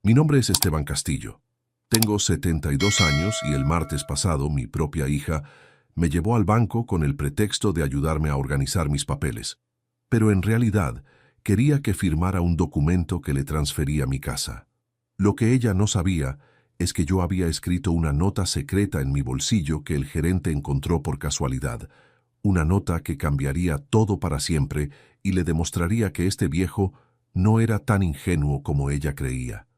Mi nombre es Esteban Castillo. Tengo 72 años y el martes pasado mi propia hija me llevó al banco con el pretexto de ayudarme a organizar mis papeles. Pero en realidad quería que firmara un documento que le transfería mi casa. Lo que ella no sabía es que yo había escrito una nota secreta en mi bolsillo que el gerente encontró por casualidad. Una nota que cambiaría todo para siempre y le demostraría que este viejo no era tan ingenuo como ella creía.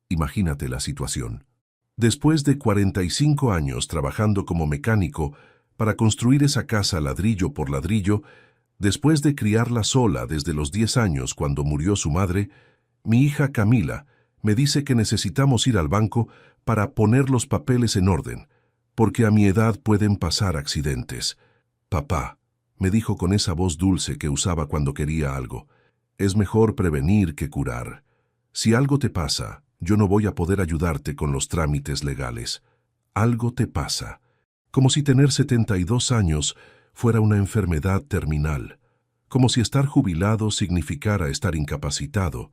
Imagínate la situación. Después de 45 años trabajando como mecánico para construir esa casa ladrillo por ladrillo, después de criarla sola desde los 10 años cuando murió su madre, mi hija Camila me dice que necesitamos ir al banco para poner los papeles en orden, porque a mi edad pueden pasar accidentes. Papá, me dijo con esa voz dulce que usaba cuando quería algo, es mejor prevenir que curar. Si algo te pasa, yo no voy a poder ayudarte con los trámites legales. Algo te pasa. Como si tener 72 años fuera una enfermedad terminal. Como si estar jubilado significara estar incapacitado.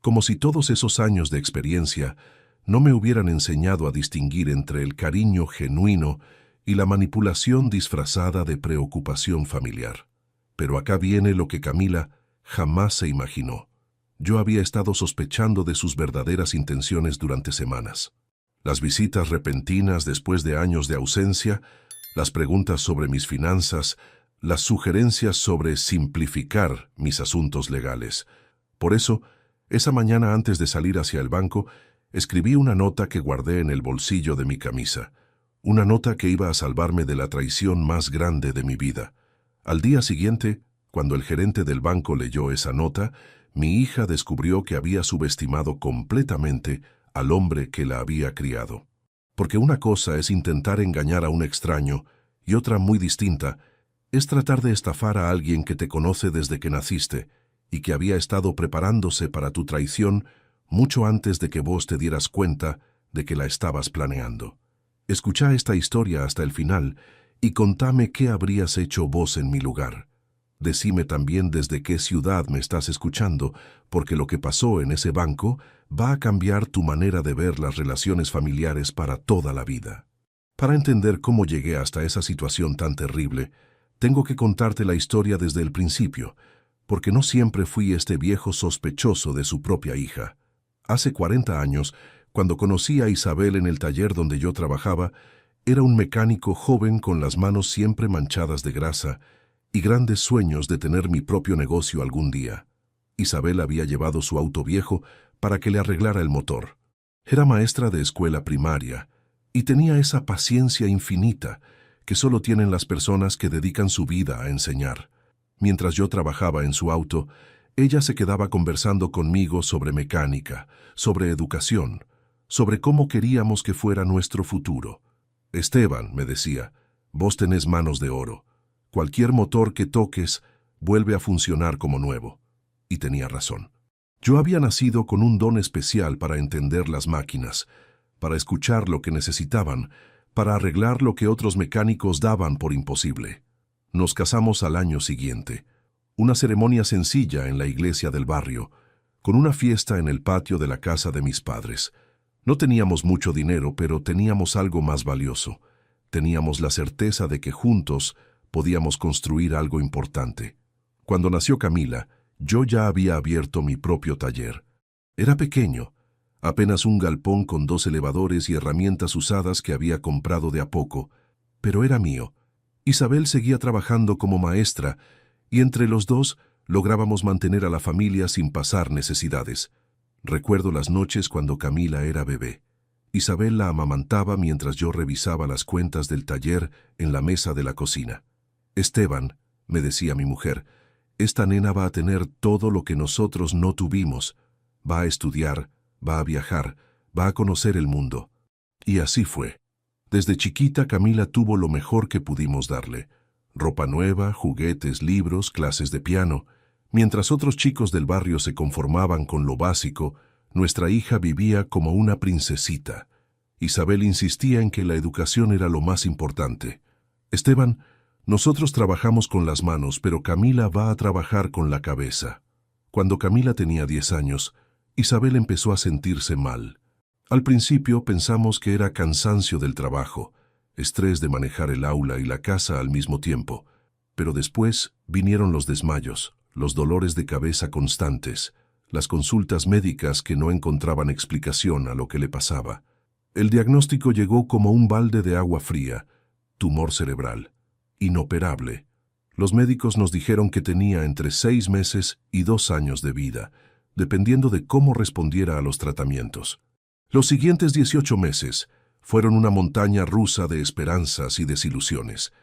Como si todos esos años de experiencia no me hubieran enseñado a distinguir entre el cariño genuino y la manipulación disfrazada de preocupación familiar. Pero acá viene lo que Camila jamás se imaginó. Yo había estado sospechando de sus verdaderas intenciones durante semanas. Las visitas repentinas después de años de ausencia, las preguntas sobre mis finanzas, las sugerencias sobre simplificar mis asuntos legales. Por eso, esa mañana antes de salir hacia el banco, escribí una nota que guardé en el bolsillo de mi camisa. Una nota que iba a salvarme de la traición más grande de mi vida. Al día siguiente, cuando el gerente del banco leyó esa nota, mi hija descubrió que había subestimado completamente al hombre que la había criado. Porque una cosa es intentar engañar a un extraño y otra muy distinta es tratar de estafar a alguien que te conoce desde que naciste y que había estado preparándose para tu traición mucho antes de que vos te dieras cuenta de que la estabas planeando. Escuchá esta historia hasta el final y contame qué habrías hecho vos en mi lugar. Decime también desde qué ciudad me estás escuchando, porque lo que pasó en ese banco va a cambiar tu manera de ver las relaciones familiares para toda la vida. Para entender cómo llegué hasta esa situación tan terrible, tengo que contarte la historia desde el principio, porque no siempre fui este viejo sospechoso de su propia hija. Hace 40 años, cuando conocí a Isabel en el taller donde yo trabajaba, era un mecánico joven con las manos siempre manchadas de grasa y grandes sueños de tener mi propio negocio algún día. Isabel había llevado su auto viejo para que le arreglara el motor. Era maestra de escuela primaria y tenía esa paciencia infinita que solo tienen las personas que dedican su vida a enseñar. Mientras yo trabajaba en su auto, ella se quedaba conversando conmigo sobre mecánica, sobre educación, sobre cómo queríamos que fuera nuestro futuro. Esteban, me decía, vos tenés manos de oro. Cualquier motor que toques vuelve a funcionar como nuevo. Y tenía razón. Yo había nacido con un don especial para entender las máquinas, para escuchar lo que necesitaban, para arreglar lo que otros mecánicos daban por imposible. Nos casamos al año siguiente. Una ceremonia sencilla en la iglesia del barrio, con una fiesta en el patio de la casa de mis padres. No teníamos mucho dinero, pero teníamos algo más valioso. Teníamos la certeza de que juntos podíamos construir algo importante. Cuando nació Camila, yo ya había abierto mi propio taller. Era pequeño, apenas un galpón con 2 elevadores y herramientas usadas que había comprado de a poco, pero era mío. Isabel seguía trabajando como maestra y entre los dos lográbamos mantener a la familia sin pasar necesidades. Recuerdo las noches cuando Camila era bebé. Isabel la amamantaba mientras yo revisaba las cuentas del taller en la mesa de la cocina. Esteban, me decía mi mujer, esta nena va a tener todo lo que nosotros no tuvimos. Va a estudiar, va a viajar, va a conocer el mundo. Y así fue. Desde chiquita Camila tuvo lo mejor que pudimos darle. Ropa nueva, juguetes, libros, clases de piano. Mientras otros chicos del barrio se conformaban con lo básico, nuestra hija vivía como una princesita. Isabel insistía en que la educación era lo más importante. Esteban, nosotros trabajamos con las manos, pero Camila va a trabajar con la cabeza. Cuando Camila tenía 10 años, Isabel empezó a sentirse mal. Al principio pensamos que era cansancio del trabajo, estrés de manejar el aula y la casa al mismo tiempo, pero después vinieron los desmayos, los dolores de cabeza constantes, las consultas médicas que no encontraban explicación a lo que le pasaba. El diagnóstico llegó como un balde de agua fría: tumor cerebral, inoperable. Los médicos nos dijeron que tenía entre 6 meses y 2 años de vida, dependiendo de cómo respondiera a los tratamientos. Los siguientes 18 meses fueron una montaña rusa de esperanzas y desilusiones.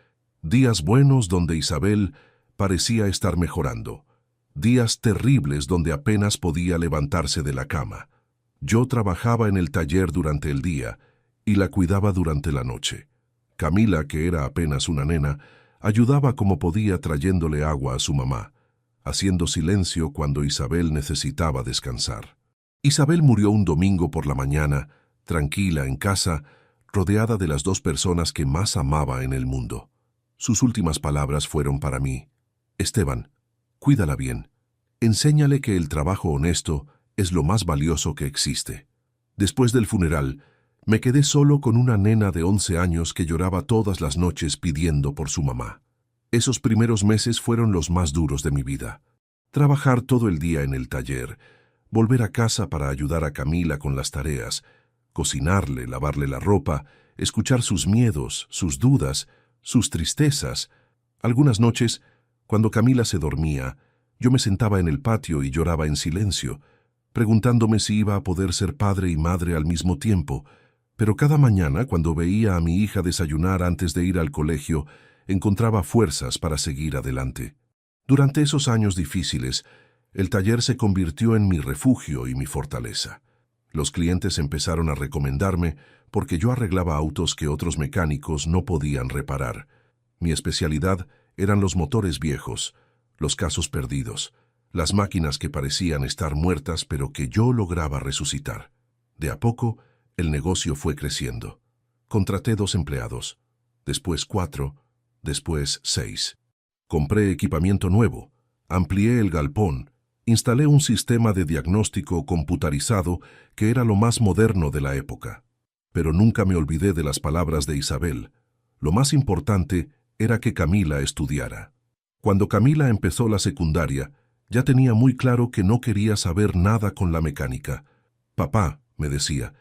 Días buenos donde Isabel parecía estar mejorando. Días terribles donde apenas podía levantarse de la cama. Yo trabajaba en el taller durante el día y la cuidaba durante la noche. Camila, que era apenas una nena, ayudaba como podía trayéndole agua a su mamá, haciendo silencio cuando Isabel necesitaba descansar. Isabel murió un domingo por la mañana, tranquila en casa, rodeada de las 2 personas que más amaba en el mundo. Sus últimas palabras fueron para mí: Esteban, cuídala bien. Enséñale que el trabajo honesto es lo más valioso que existe. Después del funeral, me quedé solo con una nena de 11 años que lloraba todas las noches pidiendo por su mamá. Esos primeros meses fueron los más duros de mi vida. Trabajar todo el día en el taller, volver a casa para ayudar a Camila con las tareas, cocinarle, lavarle la ropa, escuchar sus miedos, sus dudas, sus tristezas. Algunas noches, cuando Camila se dormía, yo me sentaba en el patio y lloraba en silencio, preguntándome si iba a poder ser padre y madre al mismo tiempo. Pero cada mañana, cuando veía a mi hija desayunar antes de ir al colegio, encontraba fuerzas para seguir adelante. Durante esos años difíciles, el taller se convirtió en mi refugio y mi fortaleza. Los clientes empezaron a recomendarme porque yo arreglaba autos que otros mecánicos no podían reparar. Mi especialidad eran los motores viejos, los casos perdidos, las máquinas que parecían estar muertas pero que yo lograba resucitar. De a poco, el negocio fue creciendo. Contraté 2 empleados, después 4, después 6. Compré equipamiento nuevo, amplié el galpón, instalé un sistema de diagnóstico computarizado que era lo más moderno de la época. Pero nunca me olvidé de las palabras de Isabel. Lo más importante era que Camila estudiara. Cuando Camila empezó la secundaria, ya tenía muy claro que no quería saber nada con la mecánica. Papá, me decía,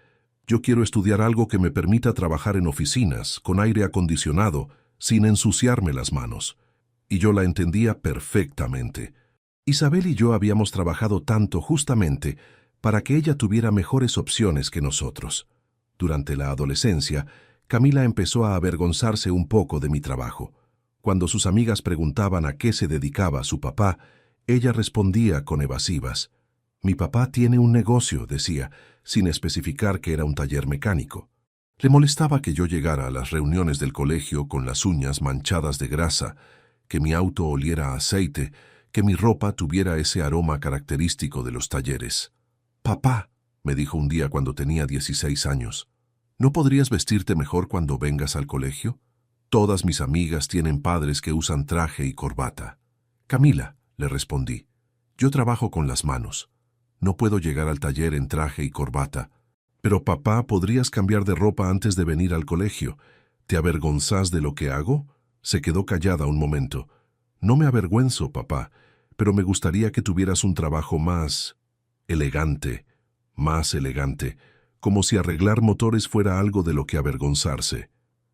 yo quiero estudiar algo que me permita trabajar en oficinas, con aire acondicionado, sin ensuciarme las manos. Y yo la entendía perfectamente. Isabel y yo habíamos trabajado tanto justamente para que ella tuviera mejores opciones que nosotros. Durante la adolescencia, Camila empezó a avergonzarse un poco de mi trabajo. Cuando sus amigas preguntaban a qué se dedicaba su papá, ella respondía con evasivas. Mi papá tiene un negocio, decía, sin especificar que era un taller mecánico. Le molestaba que yo llegara a las reuniones del colegio con las uñas manchadas de grasa, que mi auto oliera a aceite, que mi ropa tuviera ese aroma característico de los talleres. Papá, me dijo un día cuando tenía 16 años, ¿no podrías vestirte mejor cuando vengas al colegio? Todas mis amigas tienen padres que usan traje y corbata. Camila, le respondí, yo trabajo con las manos. No puedo llegar al taller en traje y corbata. Pero papá, ¿podrías cambiar de ropa antes de venir al colegio? ¿Te avergonzás de lo que hago? Se quedó callada un momento. No me avergüenzo, papá, pero me gustaría que tuvieras un trabajo más elegante, como si arreglar motores fuera algo de lo que avergonzarse,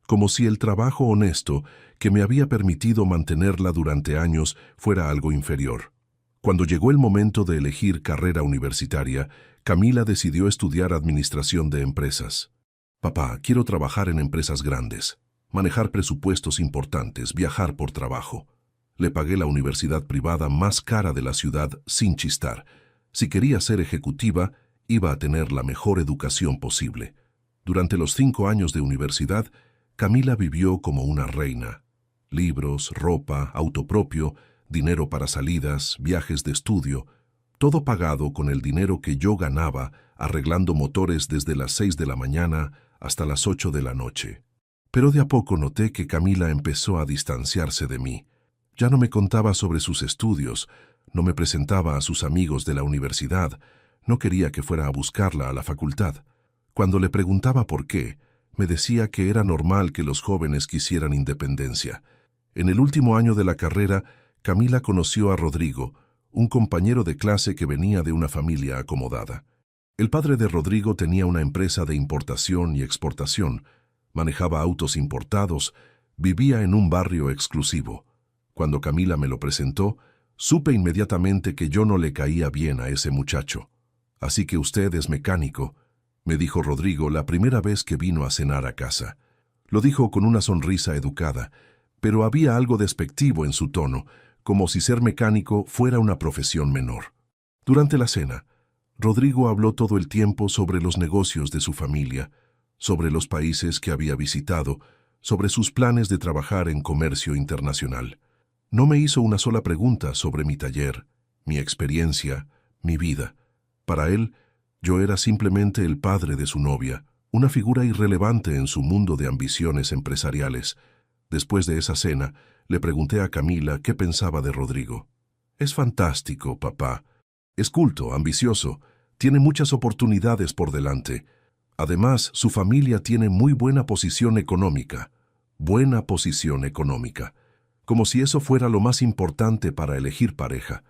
como si el trabajo honesto que me había permitido mantenerla durante años fuera algo inferior. Cuando llegó el momento de elegir carrera universitaria, Camila decidió estudiar administración de empresas. Papá, quiero trabajar en empresas grandes, manejar presupuestos importantes, viajar por trabajo. Le pagué la universidad privada más cara de la ciudad sin chistar. Si quería ser ejecutiva, iba a tener la mejor educación posible. Durante los 5 años de universidad, Camila vivió como una reina. Libros, ropa, auto propio, dinero para salidas, viajes de estudio, todo pagado con el dinero que yo ganaba arreglando motores desde las 6 de la mañana hasta las 8 de la noche. Pero de a poco noté que Camila empezó a distanciarse de mí. Ya no me contaba sobre sus estudios, no me presentaba a sus amigos de la universidad, no quería que fuera a buscarla a la facultad. Cuando le preguntaba por qué, me decía que era normal que los jóvenes quisieran independencia. En el último año de la carrera, Camila conoció a Rodrigo, un compañero de clase que venía de una familia acomodada. El padre de Rodrigo tenía una empresa de importación y exportación, manejaba autos importados, vivía en un barrio exclusivo. Cuando Camila me lo presentó, supe inmediatamente que yo no le caía bien a ese muchacho. «Así que usted es mecánico», me dijo Rodrigo la primera vez que vino a cenar a casa. Lo dijo con una sonrisa educada, pero había algo despectivo en su tono, como si ser mecánico fuera una profesión menor. Durante la cena, Rodrigo habló todo el tiempo sobre los negocios de su familia, sobre los países que había visitado, sobre sus planes de trabajar en comercio internacional. No me hizo una sola pregunta sobre mi taller, mi experiencia, mi vida. Para él, yo era simplemente el padre de su novia, una figura irrelevante en su mundo de ambiciones empresariales. Después de esa cena, le pregunté a Camila qué pensaba de Rodrigo. «Es fantástico, papá. Es culto, ambicioso, tiene muchas oportunidades por delante. Además, su familia tiene muy buena posición económica. Buena posición económica. Como si eso fuera lo más importante para elegir pareja.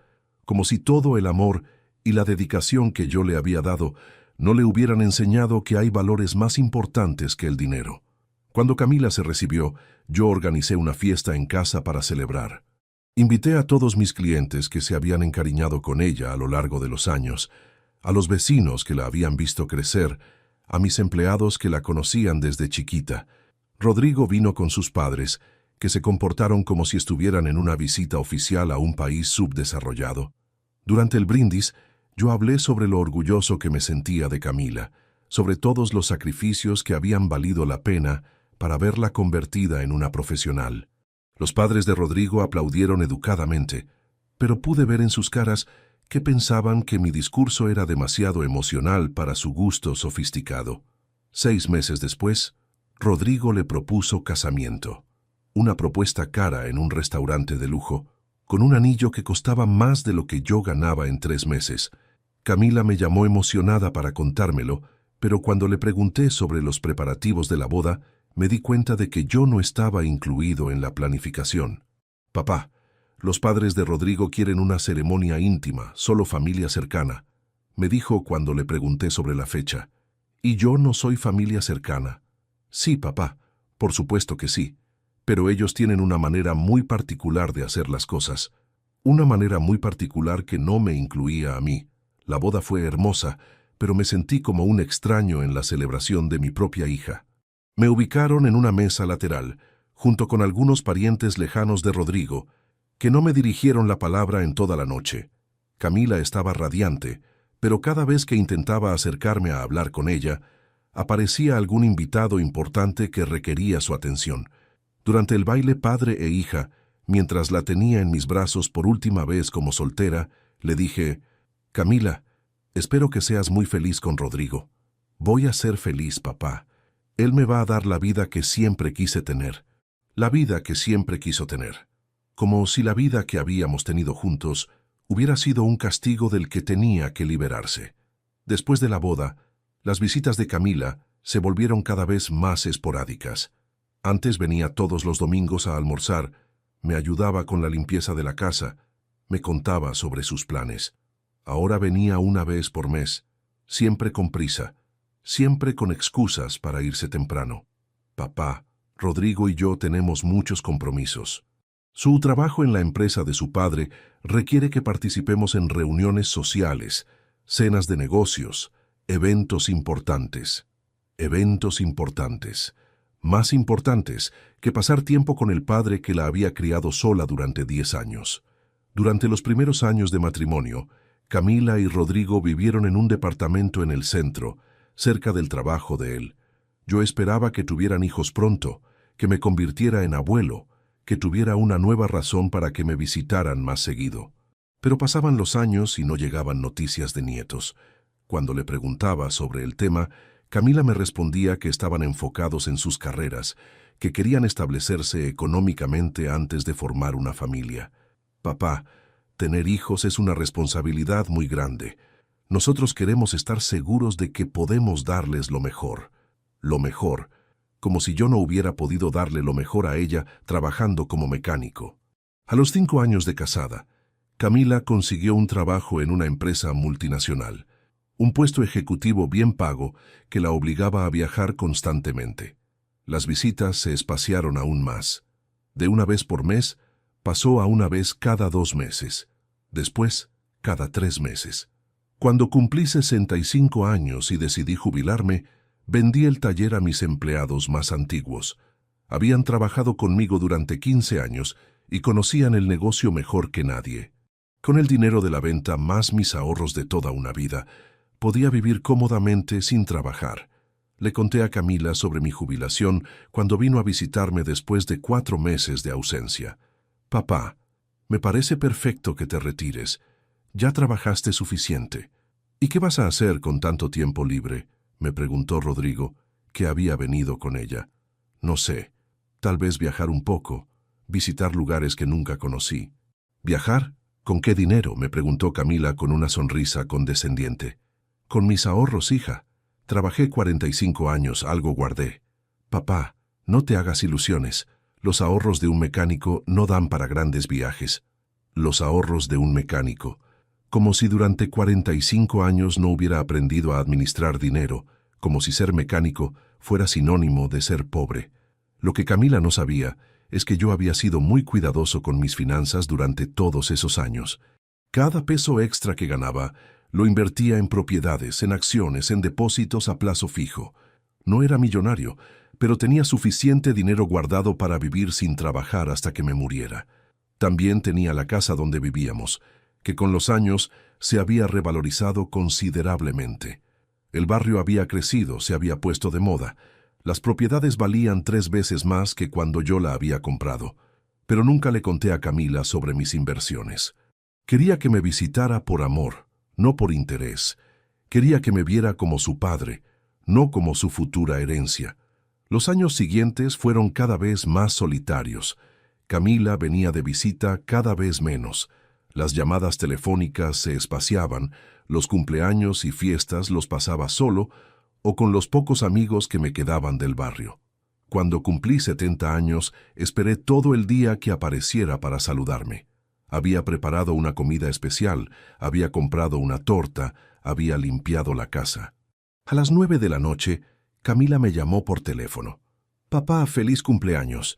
Como si todo el amor y la dedicación que yo le había dado no le hubieran enseñado que hay valores más importantes que el dinero». Cuando Camila se recibió, yo organicé una fiesta en casa para celebrar. Invité a todos mis clientes que se habían encariñado con ella a lo largo de los años, a los vecinos que la habían visto crecer, a mis empleados que la conocían desde chiquita. Rodrigo vino con sus padres, que se comportaron como si estuvieran en una visita oficial a un país subdesarrollado. Durante el brindis, yo hablé sobre lo orgulloso que me sentía de Camila, sobre todos los sacrificios que habían valido la pena para verla convertida en una profesional. Los padres de Rodrigo aplaudieron educadamente, pero pude ver en sus caras que pensaban que mi discurso era demasiado emocional para su gusto sofisticado. 6 meses después, Rodrigo le propuso casamiento. Una propuesta cara en un restaurante de lujo, con un anillo que costaba más de lo que yo ganaba en 3 meses. Camila me llamó emocionada para contármelo, pero cuando le pregunté sobre los preparativos de la boda, me di cuenta de que yo no estaba incluido en la planificación. «Papá, los padres de Rodrigo quieren una ceremonia íntima, solo familia cercana», me dijo cuando le pregunté sobre la fecha. «¿Y yo no soy familia cercana?» «Sí, papá, por supuesto que sí, pero ellos tienen una manera muy particular de hacer las cosas, una manera muy particular que no me incluía a mí. La boda fue hermosa, pero me sentí como un extraño en la celebración de mi propia hija». Me ubicaron en una mesa lateral, junto con algunos parientes lejanos de Rodrigo, que no me dirigieron la palabra en toda la noche. Camila estaba radiante, pero cada vez que intentaba acercarme a hablar con ella, aparecía algún invitado importante que requería su atención. Durante el baile padre e hija, mientras la tenía en mis brazos por última vez como soltera, le dije: «Camila, espero que seas muy feliz con Rodrigo». «Voy a ser feliz, papá. Él me va a dar la vida que siempre quise tener, la vida que siempre quiso tener». Como si la vida que habíamos tenido juntos hubiera sido un castigo del que tenía que liberarse. Después de la boda, las visitas de Camila se volvieron cada vez más esporádicas. Antes venía todos los domingos a almorzar, me ayudaba con la limpieza de la casa, me contaba sobre sus planes. Ahora venía una vez por mes, siempre con prisa, siempre con excusas para irse temprano. «Papá, Rodrigo y yo tenemos muchos compromisos. Su trabajo en la empresa de su padre requiere que participemos en reuniones sociales, cenas de negocios, eventos importantes. Eventos importantes. Más importantes que pasar tiempo con el padre que la había criado sola durante 10 años. Durante los primeros años de matrimonio, Camila y Rodrigo vivieron en un departamento en el centro, cerca del trabajo de él. Yo esperaba que tuvieran hijos pronto, que me convirtiera en abuelo, que tuviera una nueva razón para que me visitaran más seguido. Pero pasaban los años y no llegaban noticias de nietos. Cuando le preguntaba sobre el tema, Camila me respondía que estaban enfocados en sus carreras, que querían establecerse económicamente antes de formar una familia. «Papá, tener hijos es una responsabilidad muy grande. Nosotros queremos estar seguros de que podemos darles lo mejor, como si yo no hubiera podido darle lo mejor a ella trabajando como mecánico. A los 5 años de casada, Camila consiguió un trabajo en una empresa multinacional, un puesto ejecutivo bien pago que la obligaba a viajar constantemente. Las visitas se espaciaron aún más. De una vez por mes, pasó a una vez cada 2 meses. Después, cada 3 meses. Cuando cumplí 65 años y decidí jubilarme, vendí el taller a mis empleados más antiguos. Habían trabajado conmigo durante 15 años y conocían el negocio mejor que nadie. Con el dinero de la venta más mis ahorros de toda una vida, podía vivir cómodamente sin trabajar. Le conté a Camila sobre mi jubilación cuando vino a visitarme después de 4 meses de ausencia. «Papá, me parece perfecto que te retires. Ya trabajaste suficiente. ¿Y qué vas a hacer con tanto tiempo libre?», me preguntó Rodrigo, que había venido con ella. «No sé. Tal vez viajar un poco, visitar lugares que nunca conocí». «¿Viajar? ¿Con qué dinero?», me preguntó Camila con una sonrisa condescendiente. «Con mis ahorros, hija. Trabajé 45 años, algo guardé». «Papá, no te hagas ilusiones. Los ahorros de un mecánico no dan para grandes viajes». Los ahorros de un mecánico. Como si durante 45 años no hubiera aprendido a administrar dinero, como si ser mecánico fuera sinónimo de ser pobre. Lo que Camila no sabía es que yo había sido muy cuidadoso con mis finanzas durante todos esos años. Cada peso extra que ganaba lo invertía en propiedades, en acciones, en depósitos a plazo fijo. No era millonario, pero tenía suficiente dinero guardado para vivir sin trabajar hasta que me muriera. También tenía la casa donde vivíamos, que con los años se había revalorizado considerablemente. El barrio había crecido, se había puesto de moda. Las propiedades valían 3 veces más que cuando yo la había comprado. Pero nunca le conté a Camila sobre mis inversiones. Quería que me visitara por amor, no por interés. Quería que me viera como su padre, no como su futura herencia. Los años siguientes fueron cada vez más solitarios. Camila venía de visita cada vez menos. Las llamadas telefónicas se espaciaban, los cumpleaños y fiestas los pasaba solo o con los pocos amigos que me quedaban del barrio. Cuando cumplí 70 años, esperé todo el día que apareciera para saludarme. Había preparado una comida especial, había comprado una torta, había limpiado la casa. A las 9 de la noche, Camila me llamó por teléfono. «Papá, feliz cumpleaños.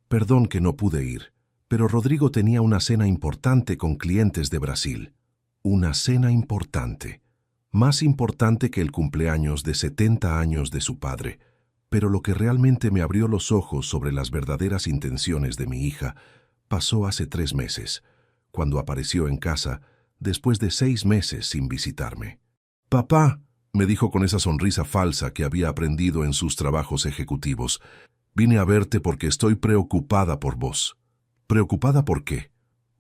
Perdón que no pude ir, pero Rodrigo tenía una cena importante con clientes de Brasil». Una cena importante. Más importante que el cumpleaños de 70 años de su padre. Pero lo que realmente me abrió los ojos sobre las verdaderas intenciones de mi hija pasó hace 3 meses, cuando apareció en casa después de 6 meses sin visitarme. «Papá», me dijo con esa sonrisa falsa que había aprendido en sus trabajos ejecutivos, «vine a verte porque estoy preocupada por vos». «¿Preocupada por qué?»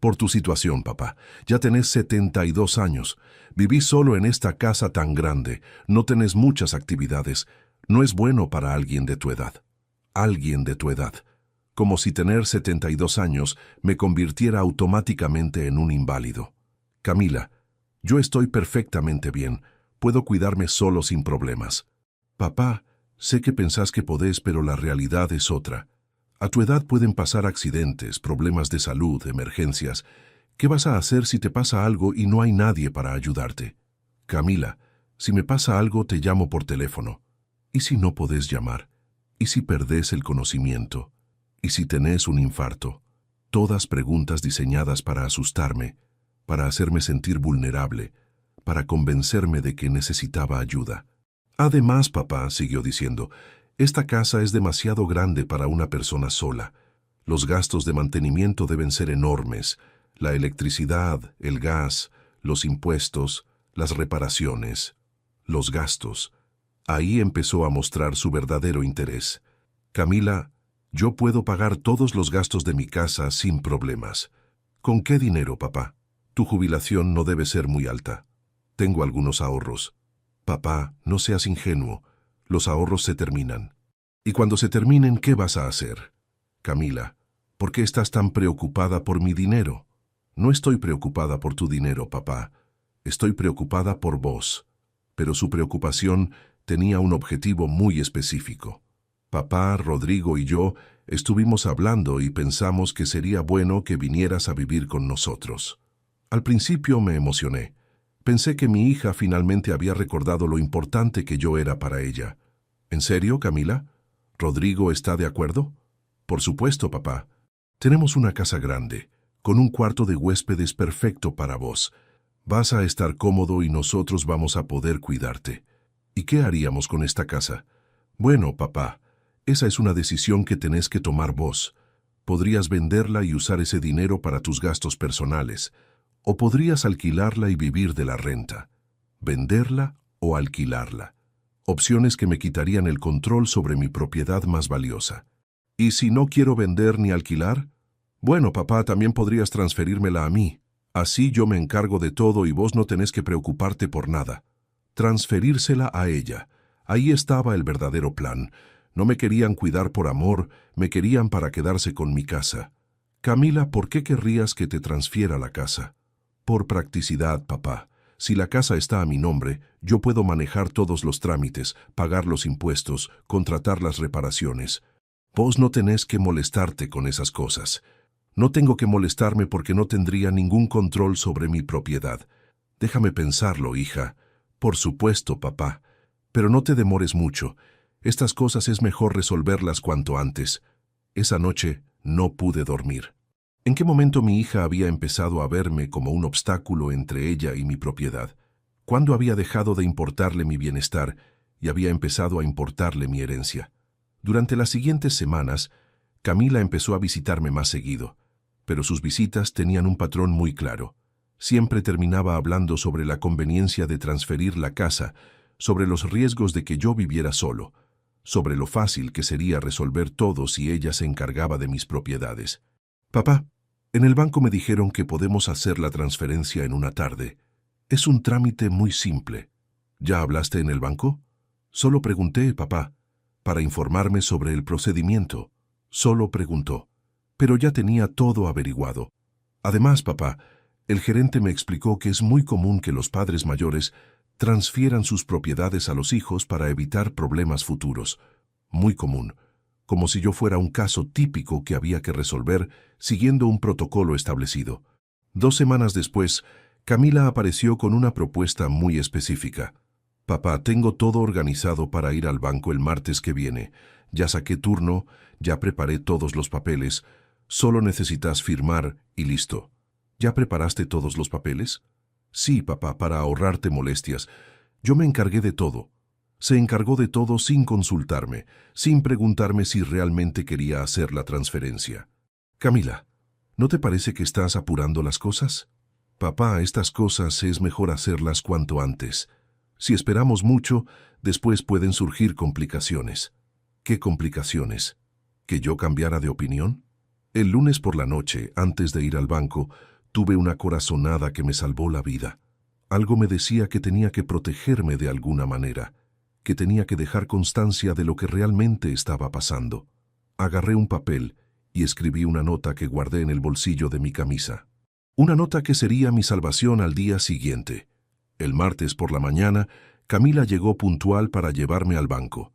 «Por tu situación, papá. Ya tenés 72 años. Vivís solo en esta casa tan grande. No tenés muchas actividades. No es bueno para alguien de tu edad». «Alguien de tu edad». Como si tener 72 años me convirtiera automáticamente en un inválido. «Camila, yo estoy perfectamente bien. Puedo cuidarme solo sin problemas». «Papá, sé que pensás que podés, pero la realidad es otra. A tu edad pueden pasar accidentes, problemas de salud, emergencias. ¿Qué vas a hacer si te pasa algo y no hay nadie para ayudarte?» «Camila, si me pasa algo te llamo por teléfono. ¿Y si no podés llamar? ¿Y si perdés el conocimiento? ¿Y si tenés un infarto?» Todas preguntas diseñadas para asustarme, para hacerme sentir vulnerable, para convencerme de que necesitaba ayuda. «Además, papá», siguió diciendo, «esta casa es demasiado grande para una persona sola. Los gastos de mantenimiento deben ser enormes. La electricidad, el gas, los impuestos, las reparaciones, los gastos». Ahí empezó a mostrar su verdadero interés. «Camila, yo puedo pagar todos los gastos de mi casa sin problemas». «¿Con qué dinero, papá?» «Tu jubilación no debe ser muy alta. Tengo algunos ahorros». «Papá, no seas ingenuo. Los ahorros se terminan». «Y cuando se terminen, ¿qué vas a hacer?» «Camila, ¿por qué estás tan preocupada por mi dinero?» «No estoy preocupada por tu dinero, papá. estoy preocupada por vos. Pero su preocupación tenía un objetivo muy específico. Papá, Rodrigo y yo estuvimos hablando y pensamos que sería bueno que vinieras a vivir con nosotros. Al principio me emocioné. Pensé que mi hija finalmente había recordado lo importante que yo era para ella. ¿En serio, Camila? ¿Rodrigo está de acuerdo? Por supuesto, papá. Tenemos una casa grande, con un cuarto de huéspedes perfecto para vos. Vas a estar cómodo y nosotros vamos a poder cuidarte. ¿Y qué haríamos con esta casa? Bueno, papá, esa es una decisión que tenés que tomar vos. Podrías venderla y usar ese dinero para tus gastos personales, o podrías alquilarla y vivir de la renta. Venderla o alquilarla. Opciones que me quitarían el control sobre mi propiedad más valiosa. ¿Y si no quiero vender ni alquilar? Bueno, papá, también podrías transferírmela a mí. Así yo me encargo de todo y vos no tenés que preocuparte por nada. Transferírsela a ella. Ahí estaba el verdadero plan. No me querían cuidar por amor, me querían para quedarse con mi casa. Camila, ¿por qué querrías que te transfiera la casa? Por practicidad, papá. Si la casa está a mi nombre, yo puedo manejar todos los trámites, pagar los impuestos, contratar las reparaciones. Vos no tenés que molestarte con esas cosas. No tengo que molestarme porque no tendría ningún control sobre mi propiedad. Déjame pensarlo, hija. Por supuesto, papá. Pero no te demores mucho. Estas cosas es mejor resolverlas cuanto antes. Esa noche no pude dormir. ¿En qué momento mi hija había empezado a verme como un obstáculo entre ella y mi propiedad? ¿Cuándo había dejado de importarle mi bienestar y había empezado a importarle mi herencia? Durante las siguientes semanas, Camila empezó a visitarme más seguido, pero sus visitas tenían un patrón muy claro. Siempre terminaba hablando sobre la conveniencia de transferir la casa, sobre los riesgos de que yo viviera solo, sobre lo fácil que sería resolver todo si ella se encargaba de mis propiedades. Papá, en el banco me dijeron que podemos hacer la transferencia en una tarde. Es un trámite muy simple. ¿Ya hablaste en el banco? Solo pregunté, papá, para informarme sobre el procedimiento. Solo preguntó. Pero ya tenía todo averiguado. Además, papá, el gerente me explicó que es muy común que los padres mayores transfieran sus propiedades a los hijos para evitar problemas futuros. Muy común. Como si yo fuera un caso típico que había que resolver siguiendo un protocolo establecido. 2 semanas después, Camila apareció con una propuesta muy específica. Papá, tengo todo organizado para ir al banco el martes que viene. Ya saqué turno, ya preparé todos los papeles. Solo necesitas firmar y listo. ¿Ya preparaste todos los papeles? Sí, papá, para ahorrarte molestias. Yo me encargué de todo. Se encargó de todo sin consultarme, sin preguntarme si realmente quería hacer la transferencia. Camila, ¿no te parece que estás apurando las cosas? Papá, estas cosas es mejor hacerlas cuanto antes. Si esperamos mucho, después pueden surgir complicaciones. ¿Qué complicaciones? ¿Que yo cambiara de opinión? El lunes por la noche, antes de ir al banco, tuve una corazonada que me salvó la vida. Algo me decía que tenía que protegerme de alguna manera, que tenía que dejar constancia de lo que realmente estaba pasando. Agarré un papel y escribí una nota que guardé en el bolsillo de mi camisa. Una nota que sería mi salvación al día siguiente. El martes por la mañana, Camila llegó puntual para llevarme al banco.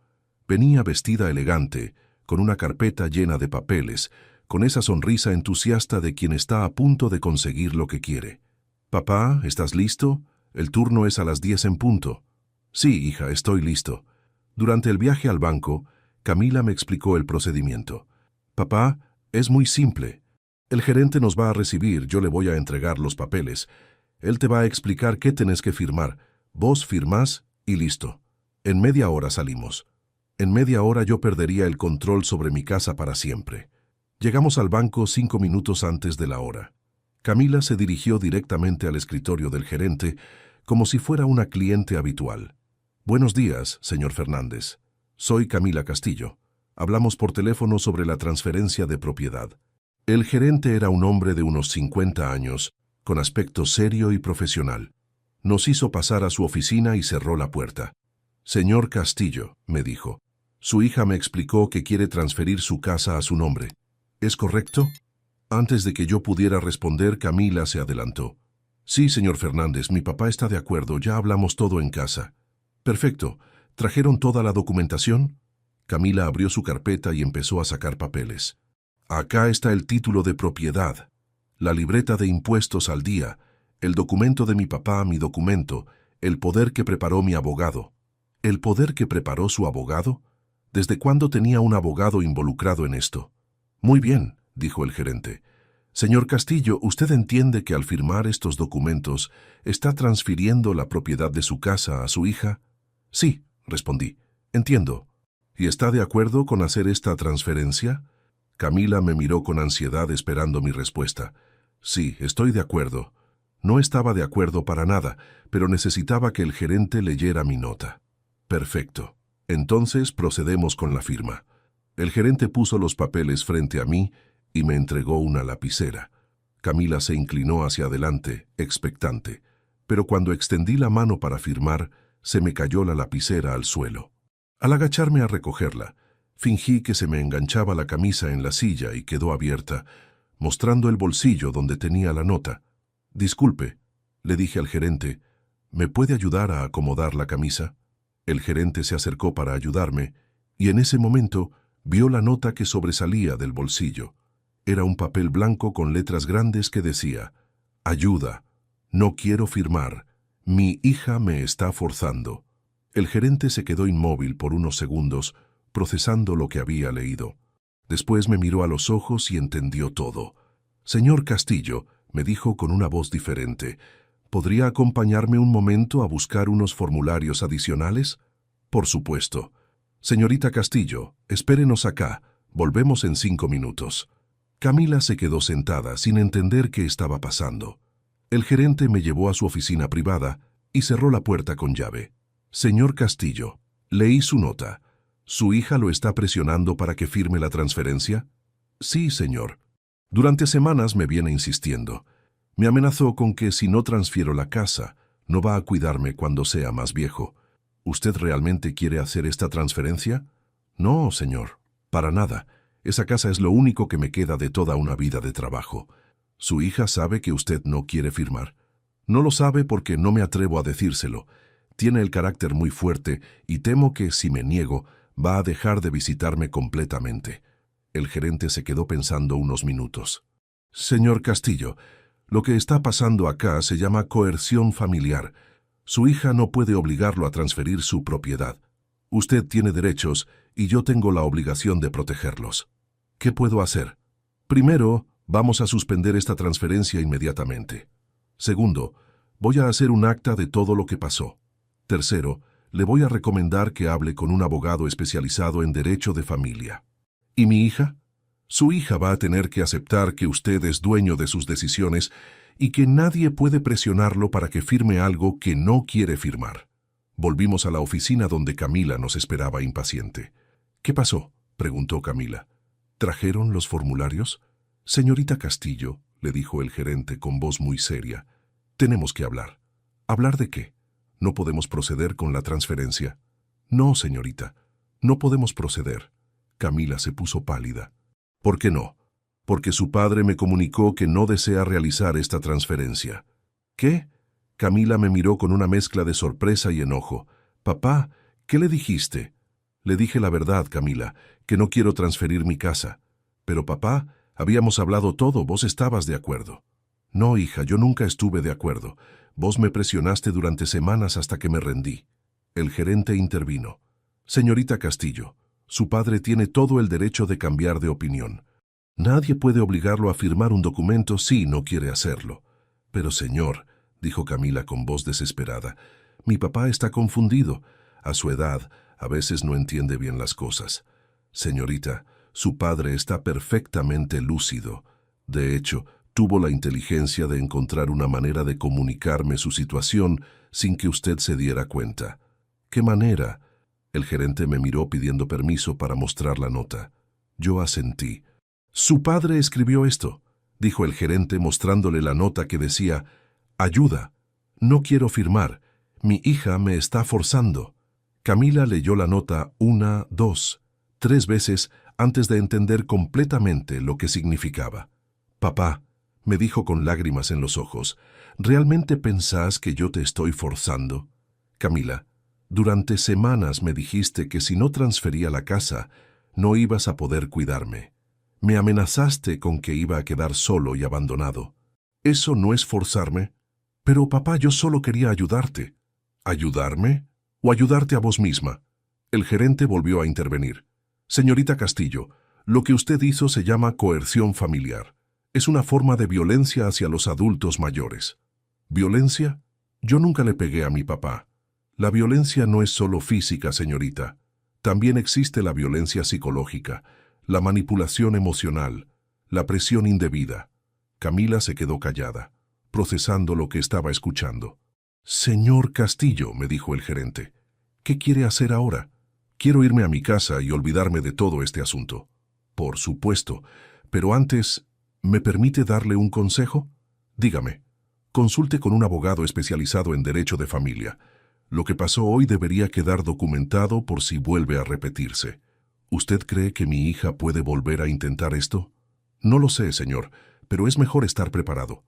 Venía vestida elegante, con una carpeta llena de papeles, con esa sonrisa entusiasta de quien está a punto de conseguir lo que quiere. «Papá, ¿estás listo? El turno es a las 10 en punto». «Sí, hija, estoy listo». Durante el viaje al banco, Camila me explicó el procedimiento. «Papá, es muy simple. El gerente nos va a recibir, yo le voy a entregar los papeles. Él te va a explicar qué tenés que firmar. Vos firmás y listo. En media hora salimos. En media hora yo perdería el control sobre mi casa para siempre». Llegamos al banco 5 minutos antes de la hora. Camila se dirigió directamente al escritorio del gerente, como si fuera una cliente habitual. «Buenos días, señor Fernández. Soy Camila Castillo. Hablamos por teléfono sobre la transferencia de propiedad». El gerente era un hombre de unos 50 años, con aspecto serio y profesional. Nos hizo pasar a su oficina y cerró la puerta. «Señor Castillo», me dijo, «su hija me explicó que quiere transferir su casa a su nombre. ¿Es correcto?». Antes de que yo pudiera responder, Camila se adelantó. Sí, señor Fernández, mi papá está de acuerdo, ya hablamos todo en casa. Perfecto. ¿Trajeron toda la documentación? Camila abrió su carpeta y empezó a sacar papeles. Acá está el título de propiedad, la libreta de impuestos al día, el documento de mi papá, mi documento, el poder que preparó mi abogado. ¿El poder que preparó su abogado? ¿Desde cuándo tenía un abogado involucrado en esto? Muy bien, dijo el gerente. Señor Castillo, ¿usted entiende que al firmar estos documentos está transfiriendo la propiedad de su casa a su hija? Sí, respondí. Entiendo. ¿Y está de acuerdo con hacer esta transferencia? Camila me miró con ansiedad esperando mi respuesta. Sí, estoy de acuerdo. No estaba de acuerdo para nada, pero necesitaba que el gerente leyera mi nota. Perfecto. Entonces procedemos con la firma. El gerente puso los papeles frente a mí y me entregó una lapicera. Camila se inclinó hacia adelante, expectante, pero cuando extendí la mano para firmar, se me cayó la lapicera al suelo. Al agacharme a recogerla, fingí que se me enganchaba la camisa en la silla y quedó abierta, mostrando el bolsillo donde tenía la nota. Disculpe, le dije al gerente, ¿me puede ayudar a acomodar la camisa? El gerente se acercó para ayudarme y en ese momento vio la nota que sobresalía del bolsillo. Era un papel blanco con letras grandes que decía: Ayuda, no quiero firmar, mi hija me está forzando. El gerente se quedó inmóvil por unos segundos, procesando lo que había leído. Después me miró a los ojos y entendió todo. Señor Castillo, me dijo con una voz diferente, ¿podría acompañarme un momento a buscar unos formularios adicionales? Por supuesto. Señorita Castillo, espérenos acá, volvemos en 5 minutos. Camila se quedó sentada sin entender qué estaba pasando. El gerente me llevó a su oficina privada y cerró la puerta con llave. Señor Castillo, leí su nota. ¿Su hija lo está presionando para que firme la transferencia? Sí, señor. Durante semanas me viene insistiendo. Me amenazó con que si no transfiero la casa, no va a cuidarme cuando sea más viejo. ¿Usted realmente quiere hacer esta transferencia? No, señor, para nada. Esa casa es lo único que me queda de toda una vida de trabajo. ¿Su hija sabe que usted no quiere firmar? No lo sabe porque no me atrevo a decírselo. Tiene el carácter muy fuerte y temo que, si me niego, va a dejar de visitarme completamente. El gerente se quedó pensando unos minutos. Señor Castillo, lo que está pasando acá se llama coerción familiar. Su hija no puede obligarlo a transferir su propiedad. Usted tiene derechos y yo tengo la obligación de protegerlos. ¿Qué puedo hacer? Primero, vamos a suspender esta transferencia inmediatamente. Segundo, voy a hacer un acta de todo lo que pasó. Tercero, le voy a recomendar que hable con un abogado especializado en derecho de familia. ¿Y mi hija? Su hija va a tener que aceptar que usted es dueño de sus decisiones y que nadie puede presionarlo para que firme algo que no quiere firmar. Volvimos a la oficina donde Camila nos esperaba impaciente. ¿Qué pasó?, preguntó Camila. ¿Trajeron los formularios? Señorita Castillo, le dijo el gerente con voz muy seria, tenemos que hablar. ¿Hablar de qué? ¿No podemos proceder con la transferencia? No, señorita, no podemos proceder. Camila se puso pálida. ¿Por qué no? Porque su padre me comunicó que no desea realizar esta transferencia. ¿Qué? Camila me miró con una mezcla de sorpresa y enojo. Papá, ¿qué le dijiste? Le dije la verdad, Camila, que no quiero transferir mi casa. Pero papá, habíamos hablado todo, vos estabas de acuerdo. No, hija, yo nunca estuve de acuerdo. Vos me presionaste durante semanas hasta que me rendí. El gerente intervino. Señorita Castillo, su padre tiene todo el derecho de cambiar de opinión. Nadie puede obligarlo a firmar un documento si no quiere hacerlo. Pero señor, dijo Camila con voz desesperada, mi papá está confundido. A su edad, a veces no entiende bien las cosas. Señorita, su padre está perfectamente lúcido. De hecho, tuvo la inteligencia de encontrar una manera de comunicarme su situación sin que usted se diera cuenta. ¿Qué manera? El gerente me miró pidiendo permiso para mostrar la nota. Yo asentí. «Su padre escribió esto», dijo el gerente mostrándole la nota que decía, «Ayuda, no quiero firmar, mi hija me está forzando». Camila leyó la nota 1, 2, 3 veces antes de entender completamente lo que significaba. «Papá», me dijo con lágrimas en los ojos, ¿Realmente pensás que yo te estoy forzando? Camila, durante semanas me dijiste que si no transfería la casa, no ibas a poder cuidarme. Me amenazaste con que iba a quedar solo y abandonado. ¿Eso no es forzarme? Pero papá, yo solo quería ayudarte. ¿Ayudarme? ¿O ayudarte a vos misma? El gerente volvió a intervenir. Señorita Castillo, lo que usted hizo se llama coerción familiar. Es una forma de violencia hacia los adultos mayores. ¿Violencia? Yo nunca le pegué a mi papá. La violencia no es solo física, señorita. También existe la violencia psicológica, la manipulación emocional, la presión indebida. Camila se quedó callada, procesando lo que estaba escuchando. Señor Castillo, me dijo el gerente, ¿qué quiere hacer ahora? Quiero irme a mi casa y olvidarme de todo este asunto. Por supuesto, pero antes, ¿me permite darle un consejo? Dígame, consulte con un abogado especializado en derecho de familia. Lo que pasó hoy debería quedar documentado por si vuelve a repetirse. ¿Usted cree que mi hija puede volver a intentar esto? No lo sé, señor, pero es mejor estar preparado.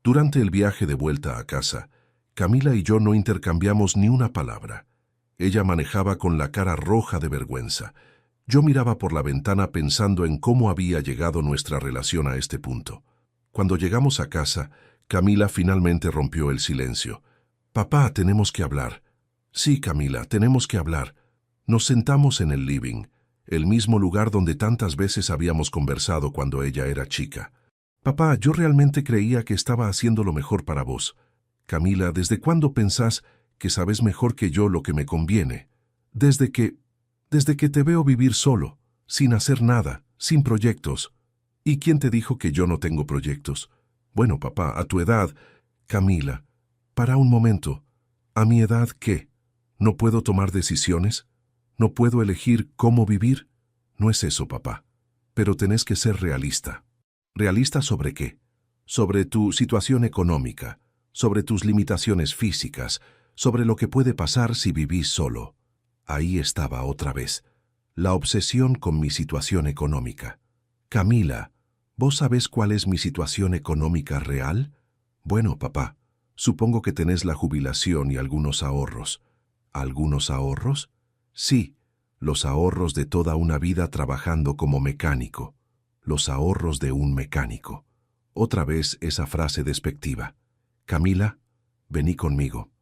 Durante el viaje de vuelta a casa, Camila y yo no intercambiamos ni una palabra. Ella manejaba con la cara roja de vergüenza. Yo miraba por la ventana pensando en cómo había llegado nuestra relación a este punto. Cuando llegamos a casa, Camila finalmente rompió el silencio. «Papá, tenemos que hablar». «Sí, Camila, tenemos que hablar». Nos sentamos en el living, el mismo lugar donde tantas veces habíamos conversado cuando ella era chica. «Papá, yo realmente creía que estaba haciendo lo mejor para vos. Camila, ¿desde cuándo pensás que sabes mejor que yo lo que me conviene? Desde que te veo vivir solo, sin hacer nada, sin proyectos. ¿Y quién te dijo que yo no tengo proyectos? Bueno, papá, a tu edad... Camila, para un momento. ¿A mi edad qué? ¿No puedo tomar decisiones? ¿No puedo elegir cómo vivir? No es eso, papá. Pero tenés que ser realista. ¿Realista sobre qué? Sobre tu situación económica, sobre tus limitaciones físicas, sobre lo que puede pasar si vivís solo. Ahí estaba otra vez, la obsesión con mi situación económica. Camila, ¿vos sabés cuál es mi situación económica real? Bueno, papá, supongo que tenés la jubilación y algunos ahorros. ¿Algunos ahorros? Sí, los ahorros de toda una vida trabajando como mecánico. Los ahorros de un mecánico. Otra vez esa frase despectiva. Camila, vení conmigo.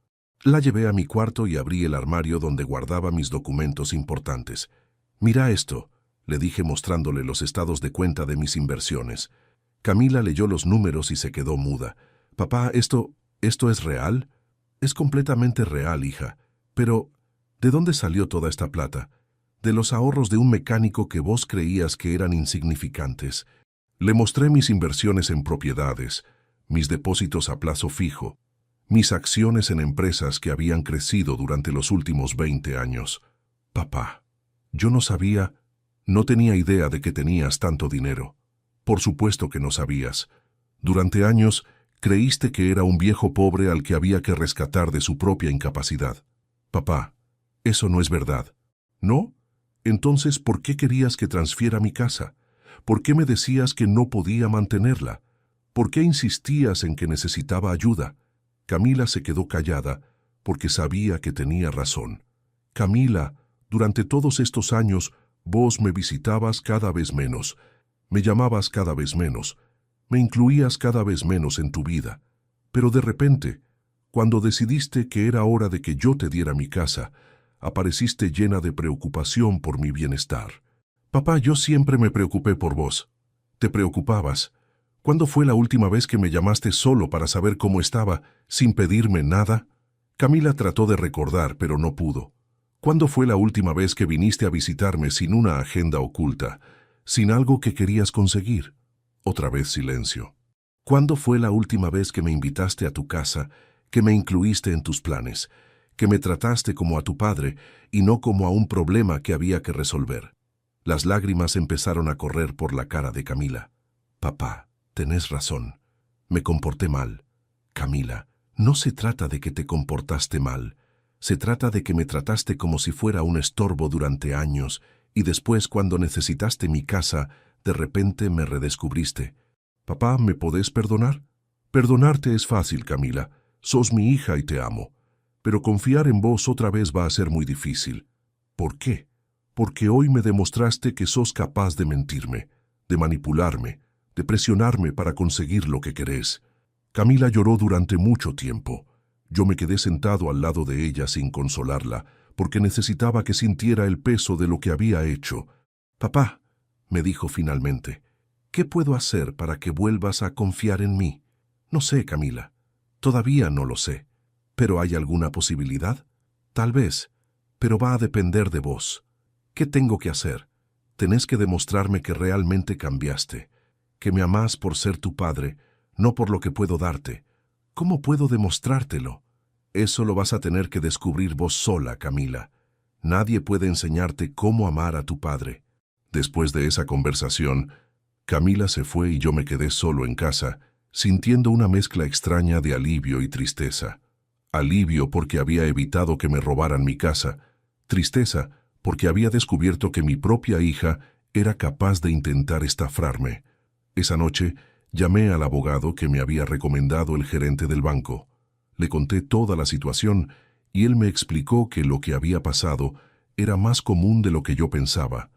La llevé a mi cuarto y abrí el armario donde guardaba mis documentos importantes. «Mira esto», le dije mostrándole los estados de cuenta de mis inversiones. Camila leyó los números y se quedó muda. «Papá, ¿esto es real?» «Es completamente real, hija. Pero, ¿de dónde salió toda esta plata?» «De los ahorros de un mecánico que vos creías que eran insignificantes». Le mostré mis inversiones en propiedades, mis depósitos a plazo fijo, mis acciones en empresas que habían crecido durante los últimos 20 años. «Papá, yo no sabía, no tenía idea de que tenías tanto dinero. Por supuesto que no sabías. Durante años creíste que era un viejo pobre al que había que rescatar de su propia incapacidad. Papá, eso no es verdad». «¿No? Entonces, ¿por qué querías que transfiera mi casa? ¿Por qué me decías que no podía mantenerla? ¿Por qué insistías en que necesitaba ayuda?» Camila se quedó callada porque sabía que tenía razón. «Camila, durante todos estos años vos me visitabas cada vez menos, me llamabas cada vez menos, me incluías cada vez menos en tu vida. Pero de repente, cuando decidiste que era hora de que yo te diera mi casa, apareciste llena de preocupación por mi bienestar. Papá, yo siempre me preocupé por vos. Te preocupabas. ¿Cuándo fue la última vez que me llamaste solo para saber cómo estaba, sin pedirme nada?» Camila trató de recordar, pero no pudo. ¿Cuándo fue la última vez que viniste a visitarme sin una agenda oculta, sin algo que querías conseguir? Otra vez silencio. ¿Cuándo fue la última vez que me invitaste a tu casa, que me incluiste en tus planes, que me trataste como a tu padre y no como a un problema que había que resolver? Las lágrimas empezaron a correr por la cara de Camila. «Papá, tenés razón. Me comporté mal. Camila, no se trata de que te comportaste mal. Se trata de que me trataste como si fuera un estorbo durante años y después, cuando necesitaste mi casa, de repente me redescubriste. Papá, ¿me podés perdonar? Perdonarte es fácil, Camila. Sos mi hija y te amo. Pero confiar en vos otra vez va a ser muy difícil. ¿Por qué? Porque hoy me demostraste que sos capaz de mentirme, de manipularme, de presionarme para conseguir lo que querés. Camila lloró durante mucho tiempo. Yo me quedé sentado al lado de ella sin consolarla, porque necesitaba que sintiera el peso de lo que había hecho. «Papá», me dijo finalmente, «¿qué puedo hacer para que vuelvas a confiar en mí?» «No sé, Camila. Todavía no lo sé. ¿Pero hay alguna posibilidad?» «Tal vez, pero va a depender de vos. ¿Qué tengo que hacer? Tenés que demostrarme que realmente cambiaste, que me amás por ser tu padre, no por lo que puedo darte. ¿Cómo puedo demostrártelo? Eso lo vas a tener que descubrir vos sola, Camila. Nadie puede enseñarte cómo amar a tu padre». Después de esa conversación, Camila se fue y yo me quedé solo en casa, sintiendo una mezcla extraña de alivio y tristeza. Alivio porque había evitado que me robaran mi casa. Tristeza porque había descubierto que mi propia hija era capaz de intentar estafarme. Esa noche llamé al abogado que me había recomendado el gerente del banco. Le conté toda la situación y él me explicó que lo que había pasado era más común de lo que yo pensaba.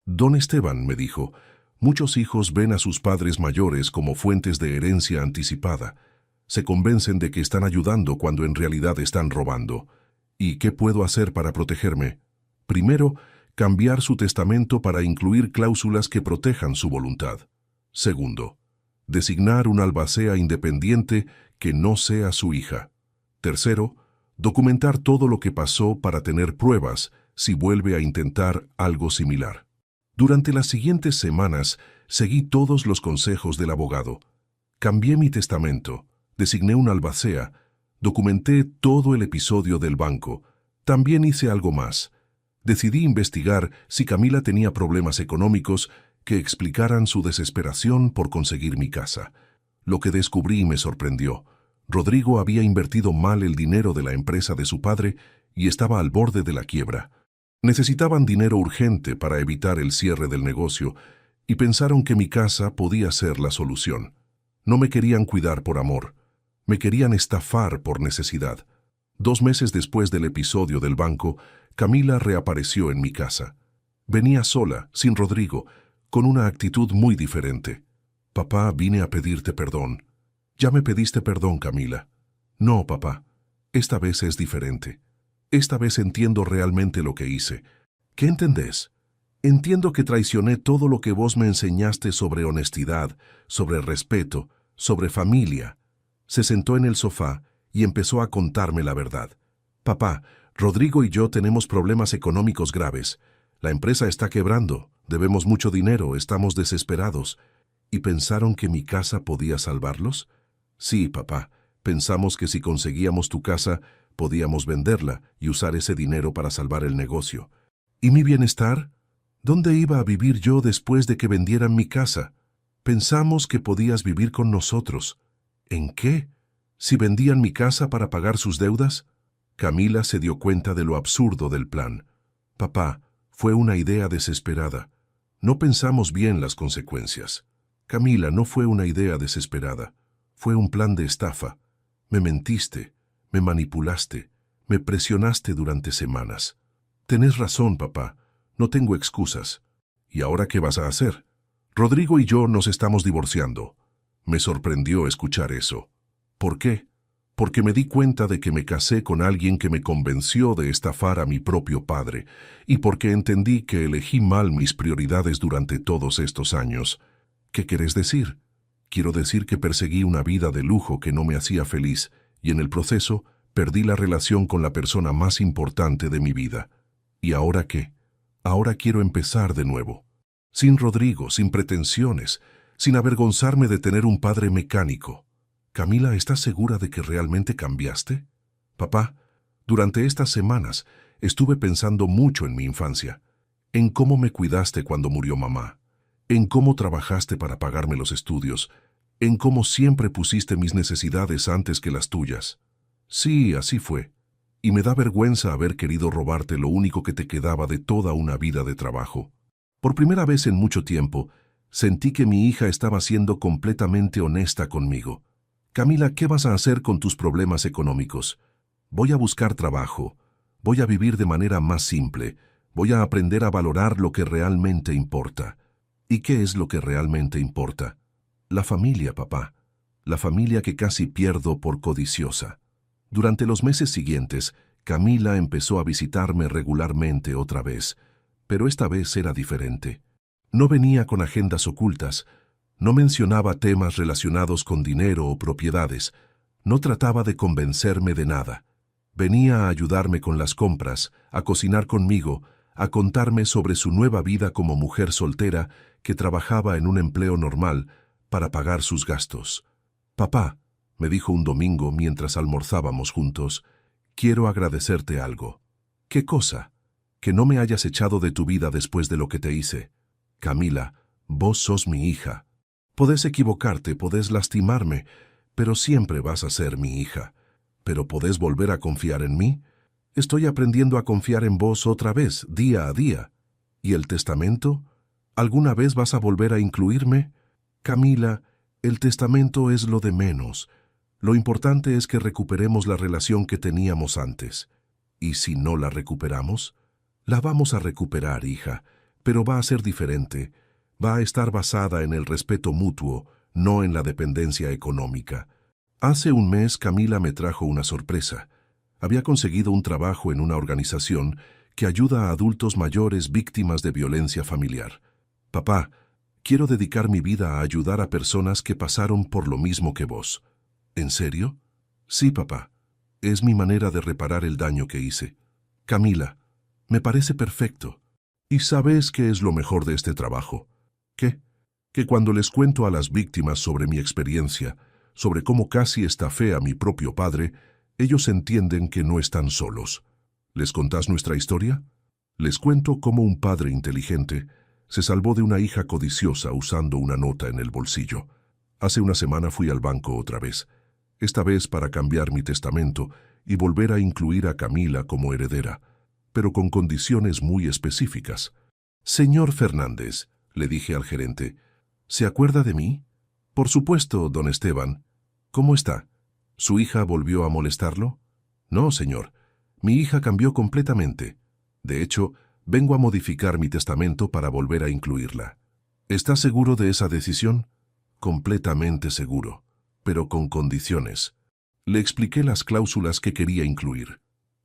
«Don Esteban», me dijo, «muchos hijos ven a sus padres mayores como fuentes de herencia anticipada. Se convencen de que están ayudando cuando en realidad están robando. ¿Y qué puedo hacer para protegerme? Primero, cambiar su testamento para incluir cláusulas que protejan su voluntad. Segundo, designar un albacea independiente que no sea su hija. Tercero, documentar todo lo que pasó para tener pruebas si vuelve a intentar algo similar». Durante las siguientes semanas seguí todos los consejos del abogado. Cambié mi testamento, designé un albacea, documenté todo el episodio del banco. También hice algo más. Decidí investigar si Camila tenía problemas económicos que explicaran su desesperación por conseguir mi casa. Lo que descubrí me sorprendió. Rodrigo había invertido mal el dinero de la empresa de su padre y estaba al borde de la quiebra. Necesitaban dinero urgente para evitar el cierre del negocio y pensaron que mi casa podía ser la solución. No me querían cuidar por amor, me querían estafar por necesidad. 2 meses después del episodio del banco, Camila reapareció en mi casa. Venía sola, sin Rodrigo, con una actitud muy diferente. «Papá, vine a pedirte perdón». «Ya me pediste perdón, Camila». «No, papá, esta vez es diferente. Esta vez entiendo realmente lo que hice». «¿Qué entendés?» «Entiendo que traicioné todo lo que vos me enseñaste sobre honestidad, sobre respeto, sobre familia». Se sentó en el sofá y empezó a contarme la verdad. «Papá, Rodrigo y yo tenemos problemas económicos graves. La empresa está quebrando, debemos mucho dinero, estamos desesperados». «¿Y pensaron que mi casa podía salvarlos?» «Sí, papá, pensamos que si conseguíamos tu casa, podíamos venderla y usar ese dinero para salvar el negocio». «¿Y mi bienestar? ¿Dónde iba a vivir yo después de que vendieran mi casa? Pensamos que podías vivir con nosotros». «¿En qué? ¿Si vendían mi casa para pagar sus deudas?» Camila se dio cuenta de lo absurdo del plan. «Papá, fue una idea desesperada. No pensamos bien las consecuencias». «Camila, no fue una idea desesperada. Fue un plan de estafa. Me mentiste, me manipulaste, me presionaste durante semanas». «Tenés razón, papá. No tengo excusas». «¿Y ahora qué vas a hacer?» «Rodrigo y yo nos estamos divorciando». Me sorprendió escuchar eso. ¿Por qué? Porque me di cuenta de que me casé con alguien que me convenció de estafar a mi propio padre, y porque entendí que elegí mal mis prioridades durante todos estos años. ¿Qué querés decir? Quiero decir que perseguí una vida de lujo que no me hacía feliz, y en el proceso perdí la relación con la persona más importante de mi vida. ¿Y ahora qué? Ahora quiero empezar de nuevo. Sin Rodrigo, sin pretensiones, sin avergonzarme de tener un padre mecánico. «Camila, ¿estás segura de que realmente cambiaste?» «Papá, durante estas semanas estuve pensando mucho en mi infancia, en cómo me cuidaste cuando murió mamá, en cómo trabajaste para pagarme los estudios, en cómo siempre pusiste mis necesidades antes que las tuyas». «Sí, así fue. Y me da vergüenza haber querido robarte lo único que te quedaba de toda una vida de trabajo». Por primera vez en mucho tiempo, sentí que mi hija estaba siendo completamente honesta conmigo. Camila, ¿qué vas a hacer con tus problemas económicos? Voy a buscar trabajo. Voy a vivir de manera más simple. Voy a aprender a valorar lo que realmente importa. ¿Y qué es lo que realmente importa? La familia, papá. La familia que casi pierdo por codiciosa. Durante los meses siguientes, Camila empezó a visitarme regularmente otra vez, pero esta vez era diferente. No venía con agendas ocultas, no mencionaba temas relacionados con dinero o propiedades, no trataba de convencerme de nada. Venía a ayudarme con las compras, a cocinar conmigo, a contarme sobre su nueva vida como mujer soltera que trabajaba en un empleo normal para pagar sus gastos. Papá, me dijo un domingo mientras almorzábamos juntos, quiero agradecerte algo. ¿Qué cosa? Que no me hayas echado de tu vida después de lo que te hice. Camila, vos sos mi hija. Podés equivocarte, podés lastimarme, pero siempre vas a ser mi hija. ¿Pero podés volver a confiar en mí? Estoy aprendiendo a confiar en vos otra vez, día a día. ¿Y el testamento? ¿Alguna vez vas a volver a incluirme? Camila, el testamento es lo de menos. Lo importante es que recuperemos la relación que teníamos antes. ¿Y si no la recuperamos? La vamos a recuperar, hija, pero va a ser diferente. Va a estar basada en el respeto mutuo, no en la dependencia económica. Hace un mes Camila me trajo una sorpresa. Había conseguido un trabajo en una organización que ayuda a adultos mayores víctimas de violencia familiar. Papá, quiero dedicar mi vida a ayudar a personas que pasaron por lo mismo que vos. ¿En serio? Sí, papá. Es mi manera de reparar el daño que hice. Camila, me parece perfecto. ¿Y sabes qué es lo mejor de este trabajo? ¿Qué? Que cuando les cuento a las víctimas sobre mi experiencia, sobre cómo casi estafé a mi propio padre, ellos entienden que no están solos. ¿Les contás nuestra historia? Les cuento cómo un padre inteligente se salvó de una hija codiciosa usando una nota en el bolsillo. Hace una semana fui al banco otra vez, esta vez para cambiar mi testamento y volver a incluir a Camila como heredera, pero con condiciones muy específicas. Señor Fernández, le dije al gerente, ¿se acuerda de mí? Por supuesto, don Esteban. ¿Cómo está? ¿Su hija volvió a molestarlo? No, señor. Mi hija cambió completamente. De hecho, vengo a modificar mi testamento para volver a incluirla. ¿Está seguro de esa decisión? Completamente seguro, pero con condiciones. Le expliqué las cláusulas que quería incluir.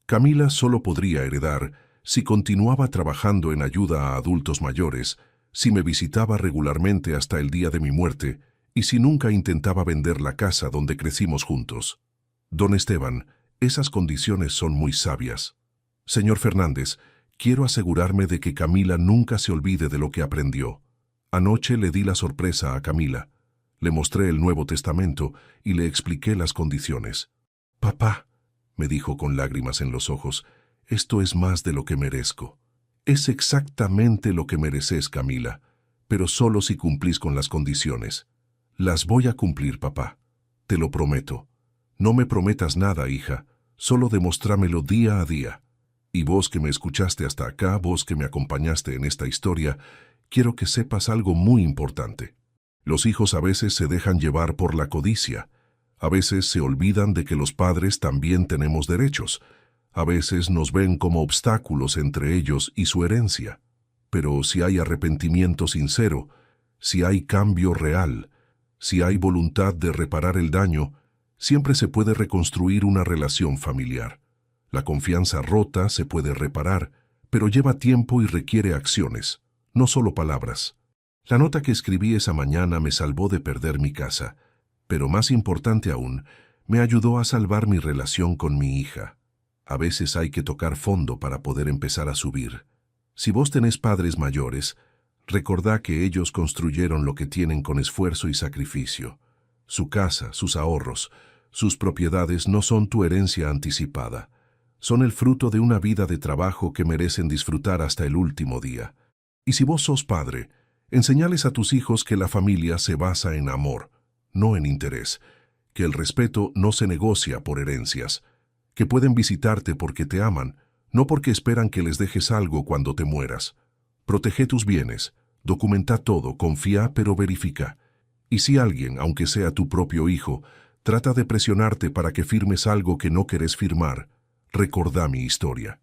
Camila solo podría heredar si continuaba trabajando en ayuda a adultos mayores, si me visitaba regularmente hasta el día de mi muerte y si nunca intentaba vender la casa donde crecimos juntos. Don Esteban, esas condiciones son muy sabias. Señor Fernández, quiero asegurarme de que Camila nunca se olvide de lo que aprendió. Anoche le di la sorpresa a Camila. Le mostré el Nuevo Testamento y le expliqué las condiciones. Papá, me dijo con lágrimas en los ojos, esto es más de lo que merezco. Es exactamente lo que mereces, Camila, pero solo si cumplís con las condiciones. Las voy a cumplir, papá. Te lo prometo. No me prometas nada, hija, solo demostrámelo día a día. Y vos que me escuchaste hasta acá, vos que me acompañaste en esta historia, quiero que sepas algo muy importante. Los hijos a veces se dejan llevar por la codicia. A veces se olvidan de que los padres también tenemos derechos. A veces nos ven como obstáculos entre ellos y su herencia. Pero si hay arrepentimiento sincero, si hay cambio real, si hay voluntad de reparar el daño, siempre se puede reconstruir una relación familiar. La confianza rota se puede reparar, pero lleva tiempo y requiere acciones, no solo palabras. La nota que escribí esa mañana me salvó de perder mi casa, pero más importante aún, me ayudó a salvar mi relación con mi hija. A veces hay que tocar fondo para poder empezar a subir. Si vos tenés padres mayores, recordá que ellos construyeron lo que tienen con esfuerzo y sacrificio. Su casa, sus ahorros, sus propiedades no son tu herencia anticipada. Son el fruto de una vida de trabajo que merecen disfrutar hasta el último día. Y si vos sos padre, enseñales a tus hijos que la familia se basa en amor, no en interés, que el respeto no se negocia por herencias, que pueden visitarte porque te aman, no porque esperan que les dejes algo cuando te mueras. Protege tus bienes, documenta todo, confía pero verifica. Y si alguien, aunque sea tu propio hijo, Trata de presionarte para que firmes algo que no querés firmar. Recordá mi historia.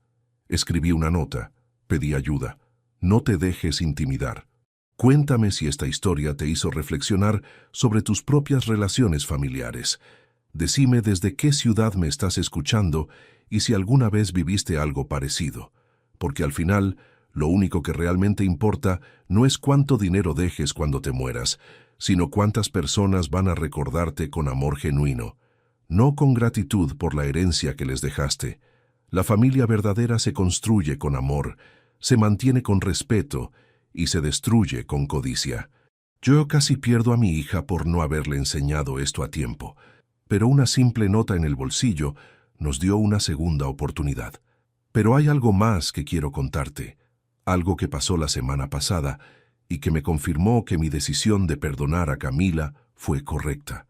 Escribí una nota. Pedí ayuda. No te dejes intimidar. Cuéntame si esta historia te hizo reflexionar sobre tus propias relaciones familiares. Decime desde qué ciudad me estás escuchando y si alguna vez viviste algo parecido. Porque al final, lo único que realmente importa no es cuánto dinero dejes cuando te mueras, sino cuántas personas van a recordarte con amor genuino, no con gratitud por la herencia que les dejaste. La familia verdadera se construye con amor, se mantiene con respeto y se destruye con codicia. Yo casi pierdo a mi hija por no haberle enseñado esto a tiempo, pero una simple nota en el bolsillo nos dio una segunda oportunidad. Pero hay algo más que quiero contarte, algo que pasó la semana pasada y que me confirmó que mi decisión de perdonar a Camila fue correcta.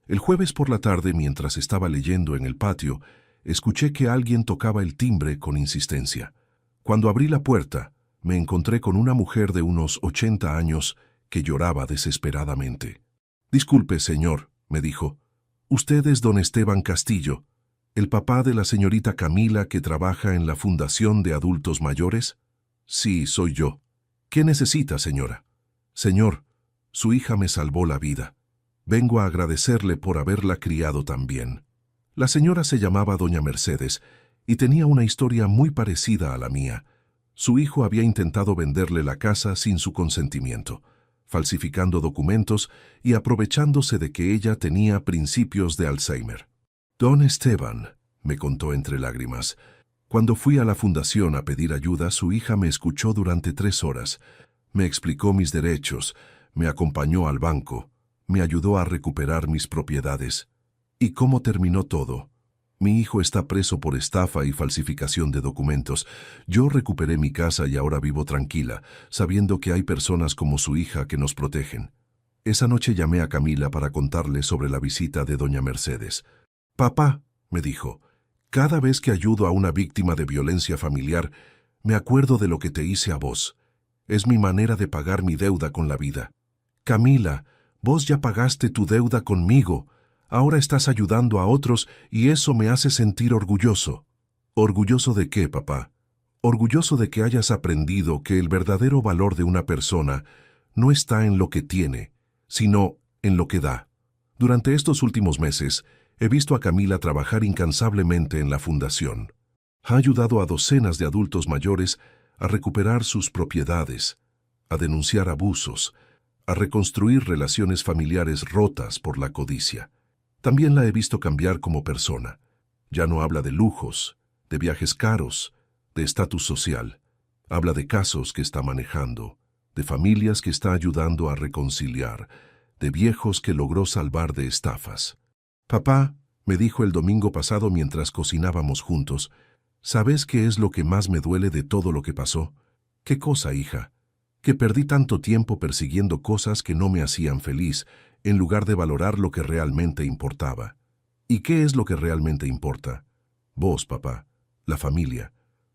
El jueves por la tarde, mientras estaba leyendo en el patio, escuché que alguien tocaba el timbre con insistencia. Cuando abrí la puerta, me encontré con una mujer de unos 80 años que lloraba desesperadamente. «Disculpe, señor», me dijo. «¿Usted es don Esteban Castillo, el papá de la señorita Camila que trabaja en la Fundación de Adultos Mayores?» «Sí, soy yo». «¿Qué necesita, señora?» «Señor, su hija me salvó la vida. Vengo a agradecerle por haberla criado tan bien». La señora se llamaba doña Mercedes y tenía una historia muy parecida a la mía. Su hijo había intentado venderle la casa sin su consentimiento, falsificando documentos y aprovechándose de que ella tenía principios de Alzheimer. «Don Esteban», me contó entre lágrimas, «cuando fui a la fundación a pedir ayuda, su hija me escuchó durante 3 horas. Me explicó mis derechos, me acompañó al banco, me ayudó a recuperar mis propiedades. ¿Y cómo terminó todo? Mi hijo está preso por estafa y falsificación de documentos. Yo recuperé mi casa y ahora vivo tranquila, sabiendo que hay personas como su hija que nos protegen». Esa noche llamé a Camila para contarle sobre la visita de doña Mercedes. «Papá», me dijo, «cada vez que ayudo a una víctima de violencia familiar, me acuerdo de lo que te hice a vos. Es mi manera de pagar mi deuda con la vida». «Camila, vos ya pagaste tu deuda conmigo. Ahora estás ayudando a otros y eso me hace sentir orgulloso». «¿Orgulloso de qué, papá?» «Orgulloso de que hayas aprendido que el verdadero valor de una persona no está en lo que tiene, sino en lo que da». Durante estos últimos meses, he visto a Camila trabajar incansablemente en la fundación. Ha ayudado a docenas de adultos mayores a recuperar sus propiedades, a denunciar abusos, a reconstruir relaciones familiares rotas por la codicia. También la he visto cambiar como persona. Ya no habla de lujos, de viajes caros, de estatus social. Habla de casos que está manejando, de familias que está ayudando a reconciliar, de viejos que logró salvar de estafas. «Papá», me dijo el domingo pasado mientras cocinábamos juntos, «¿sabes qué es lo que más me duele de todo lo que pasó?» «¿Qué cosa, hija?» «Que perdí tanto tiempo persiguiendo cosas que no me hacían feliz, en lugar de valorar lo que realmente importaba». «¿Y qué es lo que realmente importa?» «Vos, papá, la familia,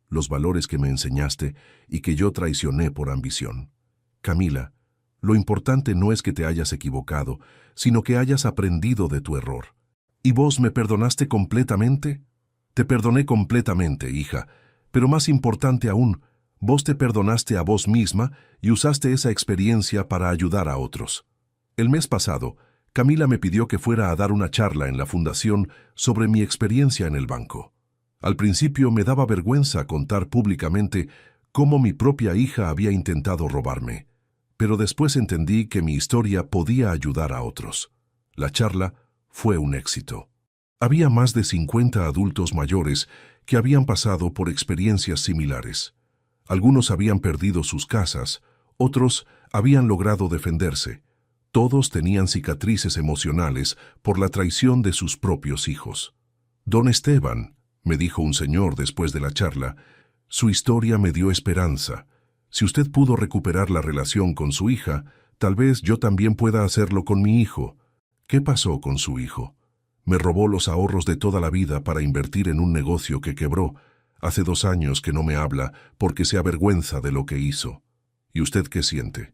los valores que me enseñaste y que yo traicioné por ambición». «Camila, lo importante no es que te hayas equivocado, sino que hayas aprendido de tu error». «¿Y vos me perdonaste completamente?» «Te perdoné completamente, hija, pero más importante aún, vos te perdonaste a vos misma y usaste esa experiencia para ayudar a otros». El mes pasado, Camila me pidió que fuera a dar una charla en la fundación sobre mi experiencia en el banco. Al principio me daba vergüenza contar públicamente cómo mi propia hija había intentado robarme, pero después entendí que mi historia podía ayudar a otros. La charla fue un éxito. Había más de 50 adultos mayores que habían pasado por experiencias similares. Algunos habían perdido sus casas, otros habían logrado defenderse. Todos tenían cicatrices emocionales por la traición de sus propios hijos. «Don Esteban», me dijo un señor después de la charla, «su historia me dio esperanza. Si usted pudo recuperar la relación con su hija, tal vez yo también pueda hacerlo con mi hijo». «¿Qué pasó con su hijo?» «Me robó los ahorros de toda la vida para invertir en un negocio que quebró. Hace 2 años que no me habla porque se avergüenza de lo que hizo». «¿Y usted qué siente?»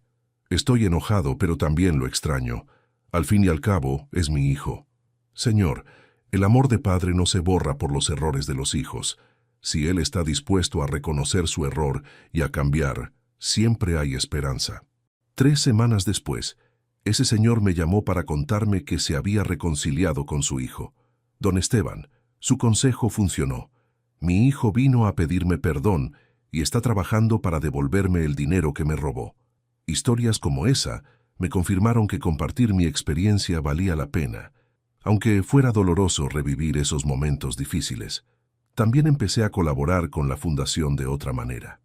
«Estoy enojado, pero también lo extraño. Al fin y al cabo, es mi hijo». Señor, el amor de padre no se borra por los errores de los hijos. Si él está dispuesto a reconocer su error y a cambiar, siempre hay esperanza. 3 semanas después, ese señor me llamó para contarme que se había reconciliado con su hijo. Don Esteban, su consejo funcionó. Mi hijo vino a pedirme perdón y está trabajando para devolverme el dinero que me robó. Historias como esa me confirmaron que compartir mi experiencia valía la pena, aunque fuera doloroso revivir esos momentos difíciles. También empecé a colaborar con la fundación de otra manera.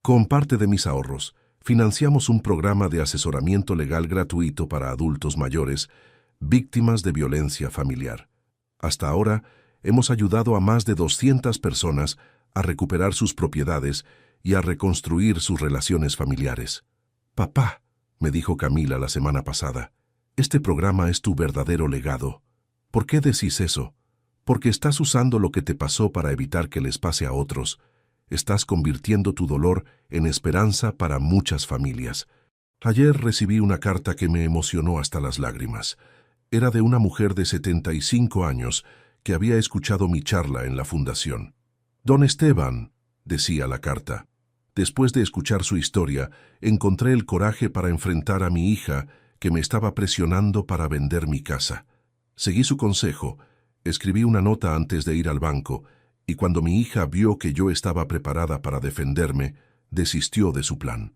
Con parte de mis ahorros, financiamos un programa de asesoramiento legal gratuito para adultos mayores, víctimas de violencia familiar. Hasta ahora, hemos ayudado a más de 200 personas a recuperar sus propiedades y a reconstruir sus relaciones familiares. Papá, me dijo Camila la semana pasada, este programa es tu verdadero legado. ¿Por qué decís eso? Porque estás usando lo que te pasó para evitar que les pase a otros. Estás convirtiendo tu dolor en esperanza para muchas familias. Ayer recibí una carta que me emocionó hasta las lágrimas. Era de una mujer de 75 años que había escuchado mi charla en la fundación. Don Esteban, decía la carta, después de escuchar su historia, encontré el coraje para enfrentar a mi hija que me estaba presionando para vender mi casa. Seguí su consejo, escribí una nota antes de ir al banco, y cuando mi hija vio que yo estaba preparada para defenderme, desistió de su plan.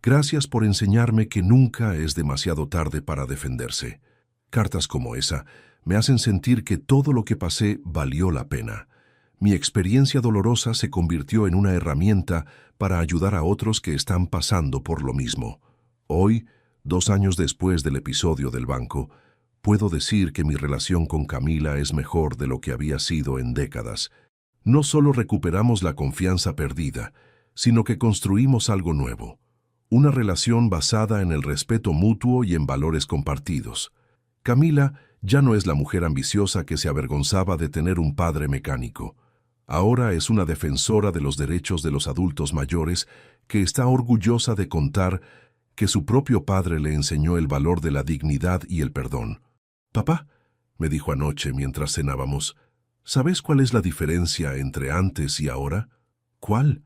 Gracias por enseñarme que nunca es demasiado tarde para defenderse. Cartas como esa me hacen sentir que todo lo que pasé valió la pena. Mi experiencia dolorosa se convirtió en una herramienta para ayudar a otros que están pasando por lo mismo. Hoy, 2 años después del episodio del banco, puedo decir que mi relación con Camila es mejor de lo que había sido en décadas. No solo recuperamos la confianza perdida, sino que construimos algo nuevo. Una relación basada en el respeto mutuo y en valores compartidos. Camila ya no es la mujer ambiciosa que se avergonzaba de tener un padre mecánico. Ahora es una defensora de los derechos de los adultos mayores que está orgullosa de contar que su propio padre le enseñó el valor de la dignidad y el perdón. «Papá», me dijo anoche mientras cenábamos, «¿sabes cuál es la diferencia entre antes y ahora?» «¿Cuál?»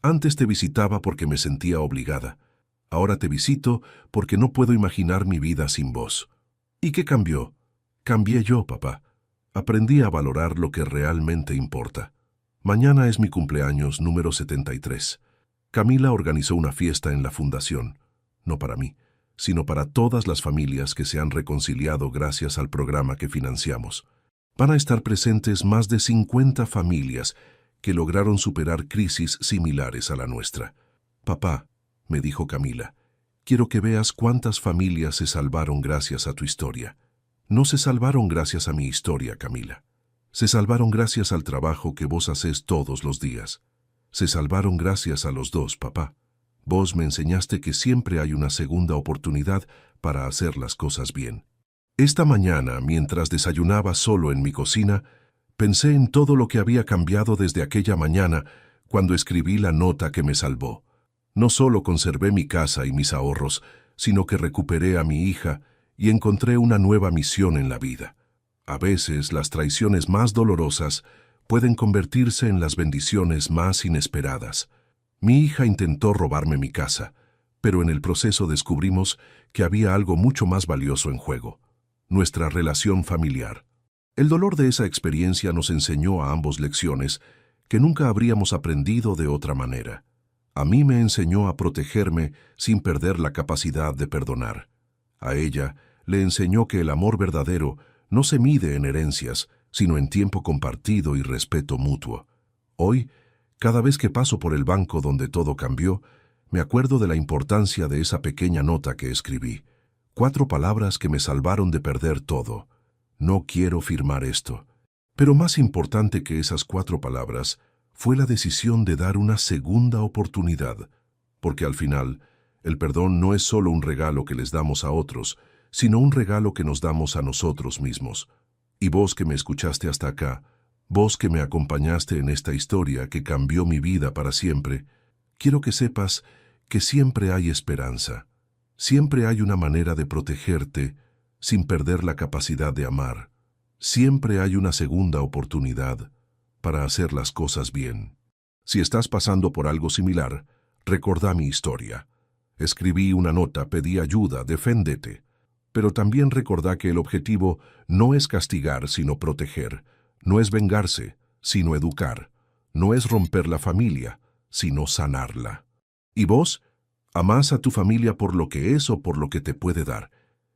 «Antes te visitaba porque me sentía obligada. Ahora te visito porque no puedo imaginar mi vida sin vos». «¿Y qué cambió?» «Cambié yo, papá. Aprendí a valorar lo que realmente importa». Mañana es mi cumpleaños número 73. Camila organizó una fiesta en la fundación, no para mí, sino para todas las familias que se han reconciliado gracias al programa que financiamos. Van a estar presentes más de 50 familias que lograron superar crisis similares a la nuestra. «Papá», me dijo Camila, «quiero que veas cuántas familias se salvaron gracias a tu historia». No se salvaron gracias a mi historia, Camila. Se salvaron gracias al trabajo que vos hacés todos los días. Se salvaron gracias a los dos, papá. Vos me enseñaste que siempre hay una segunda oportunidad para hacer las cosas bien. Esta mañana, mientras desayunaba solo en mi cocina, pensé en todo lo que había cambiado desde aquella mañana cuando escribí la nota que me salvó. No solo conservé mi casa y mis ahorros, sino que recuperé a mi hija y encontré una nueva misión en la vida. A veces las traiciones más dolorosas pueden convertirse en las bendiciones más inesperadas. Mi hija intentó robarme mi casa, pero en el proceso descubrimos que había algo mucho más valioso en juego: nuestra relación familiar. El dolor de esa experiencia nos enseñó a ambos lecciones que nunca habríamos aprendido de otra manera. A mí me enseñó a protegerme sin perder la capacidad de perdonar. A ella le enseñó que el amor verdadero no se mide en herencias, sino en tiempo compartido y respeto mutuo. Hoy, cada vez que paso por el banco donde todo cambió, me acuerdo de la importancia de esa pequeña nota que escribí. 4 palabras que me salvaron de perder todo. No quiero firmar esto. Pero más importante que esas 4 palabras fue la decisión de dar una segunda oportunidad, porque al final, el perdón no es solo un regalo que les damos a otros, sino un regalo que nos damos a nosotros mismos. Y vos que me escuchaste hasta acá, vos que me acompañaste en esta historia que cambió mi vida para siempre, quiero que sepas que siempre hay esperanza. Siempre hay una manera de protegerte sin perder la capacidad de amar. Siempre hay una segunda oportunidad para hacer las cosas bien. Si estás pasando por algo similar, recordá mi historia. Escribí una nota, pedí ayuda, deféndete. Pero también recordá que el objetivo no es castigar, sino proteger. No es vengarse, sino educar. No es romper la familia, sino sanarla. ¿Y vos? ¿Amás a tu familia por lo que es o por lo que te puede dar?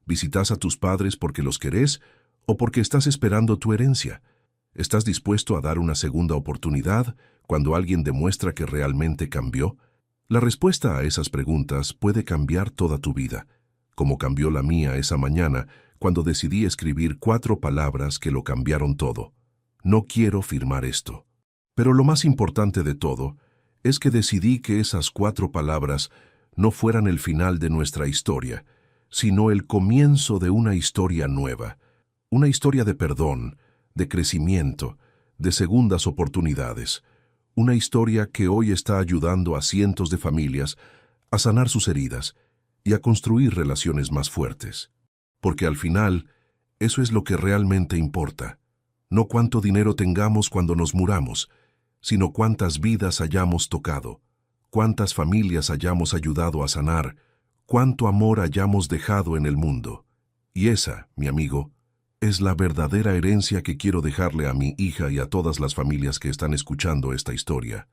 ¿Visitas a tus padres porque los querés o porque estás esperando tu herencia? ¿Estás dispuesto a dar una segunda oportunidad cuando alguien demuestra que realmente cambió? La respuesta a esas preguntas puede cambiar toda tu vida, como cambió la mía esa mañana cuando decidí escribir 4 palabras que lo cambiaron todo. No quiero firmar esto. Pero lo más importante de todo es que decidí que esas 4 palabras no fueran el final de nuestra historia, sino el comienzo de una historia nueva, una historia de perdón, de crecimiento, de segundas oportunidades, una historia que hoy está ayudando a cientos de familias a sanar sus heridas y a construir relaciones más fuertes. Porque al final, eso es lo que realmente importa. No cuánto dinero tengamos cuando nos muramos, sino cuántas vidas hayamos tocado, cuántas familias hayamos ayudado a sanar, cuánto amor hayamos dejado en el mundo. Y esa, mi amigo, es la verdadera herencia que quiero dejarle a mi hija y a todas las familias que están escuchando esta historia.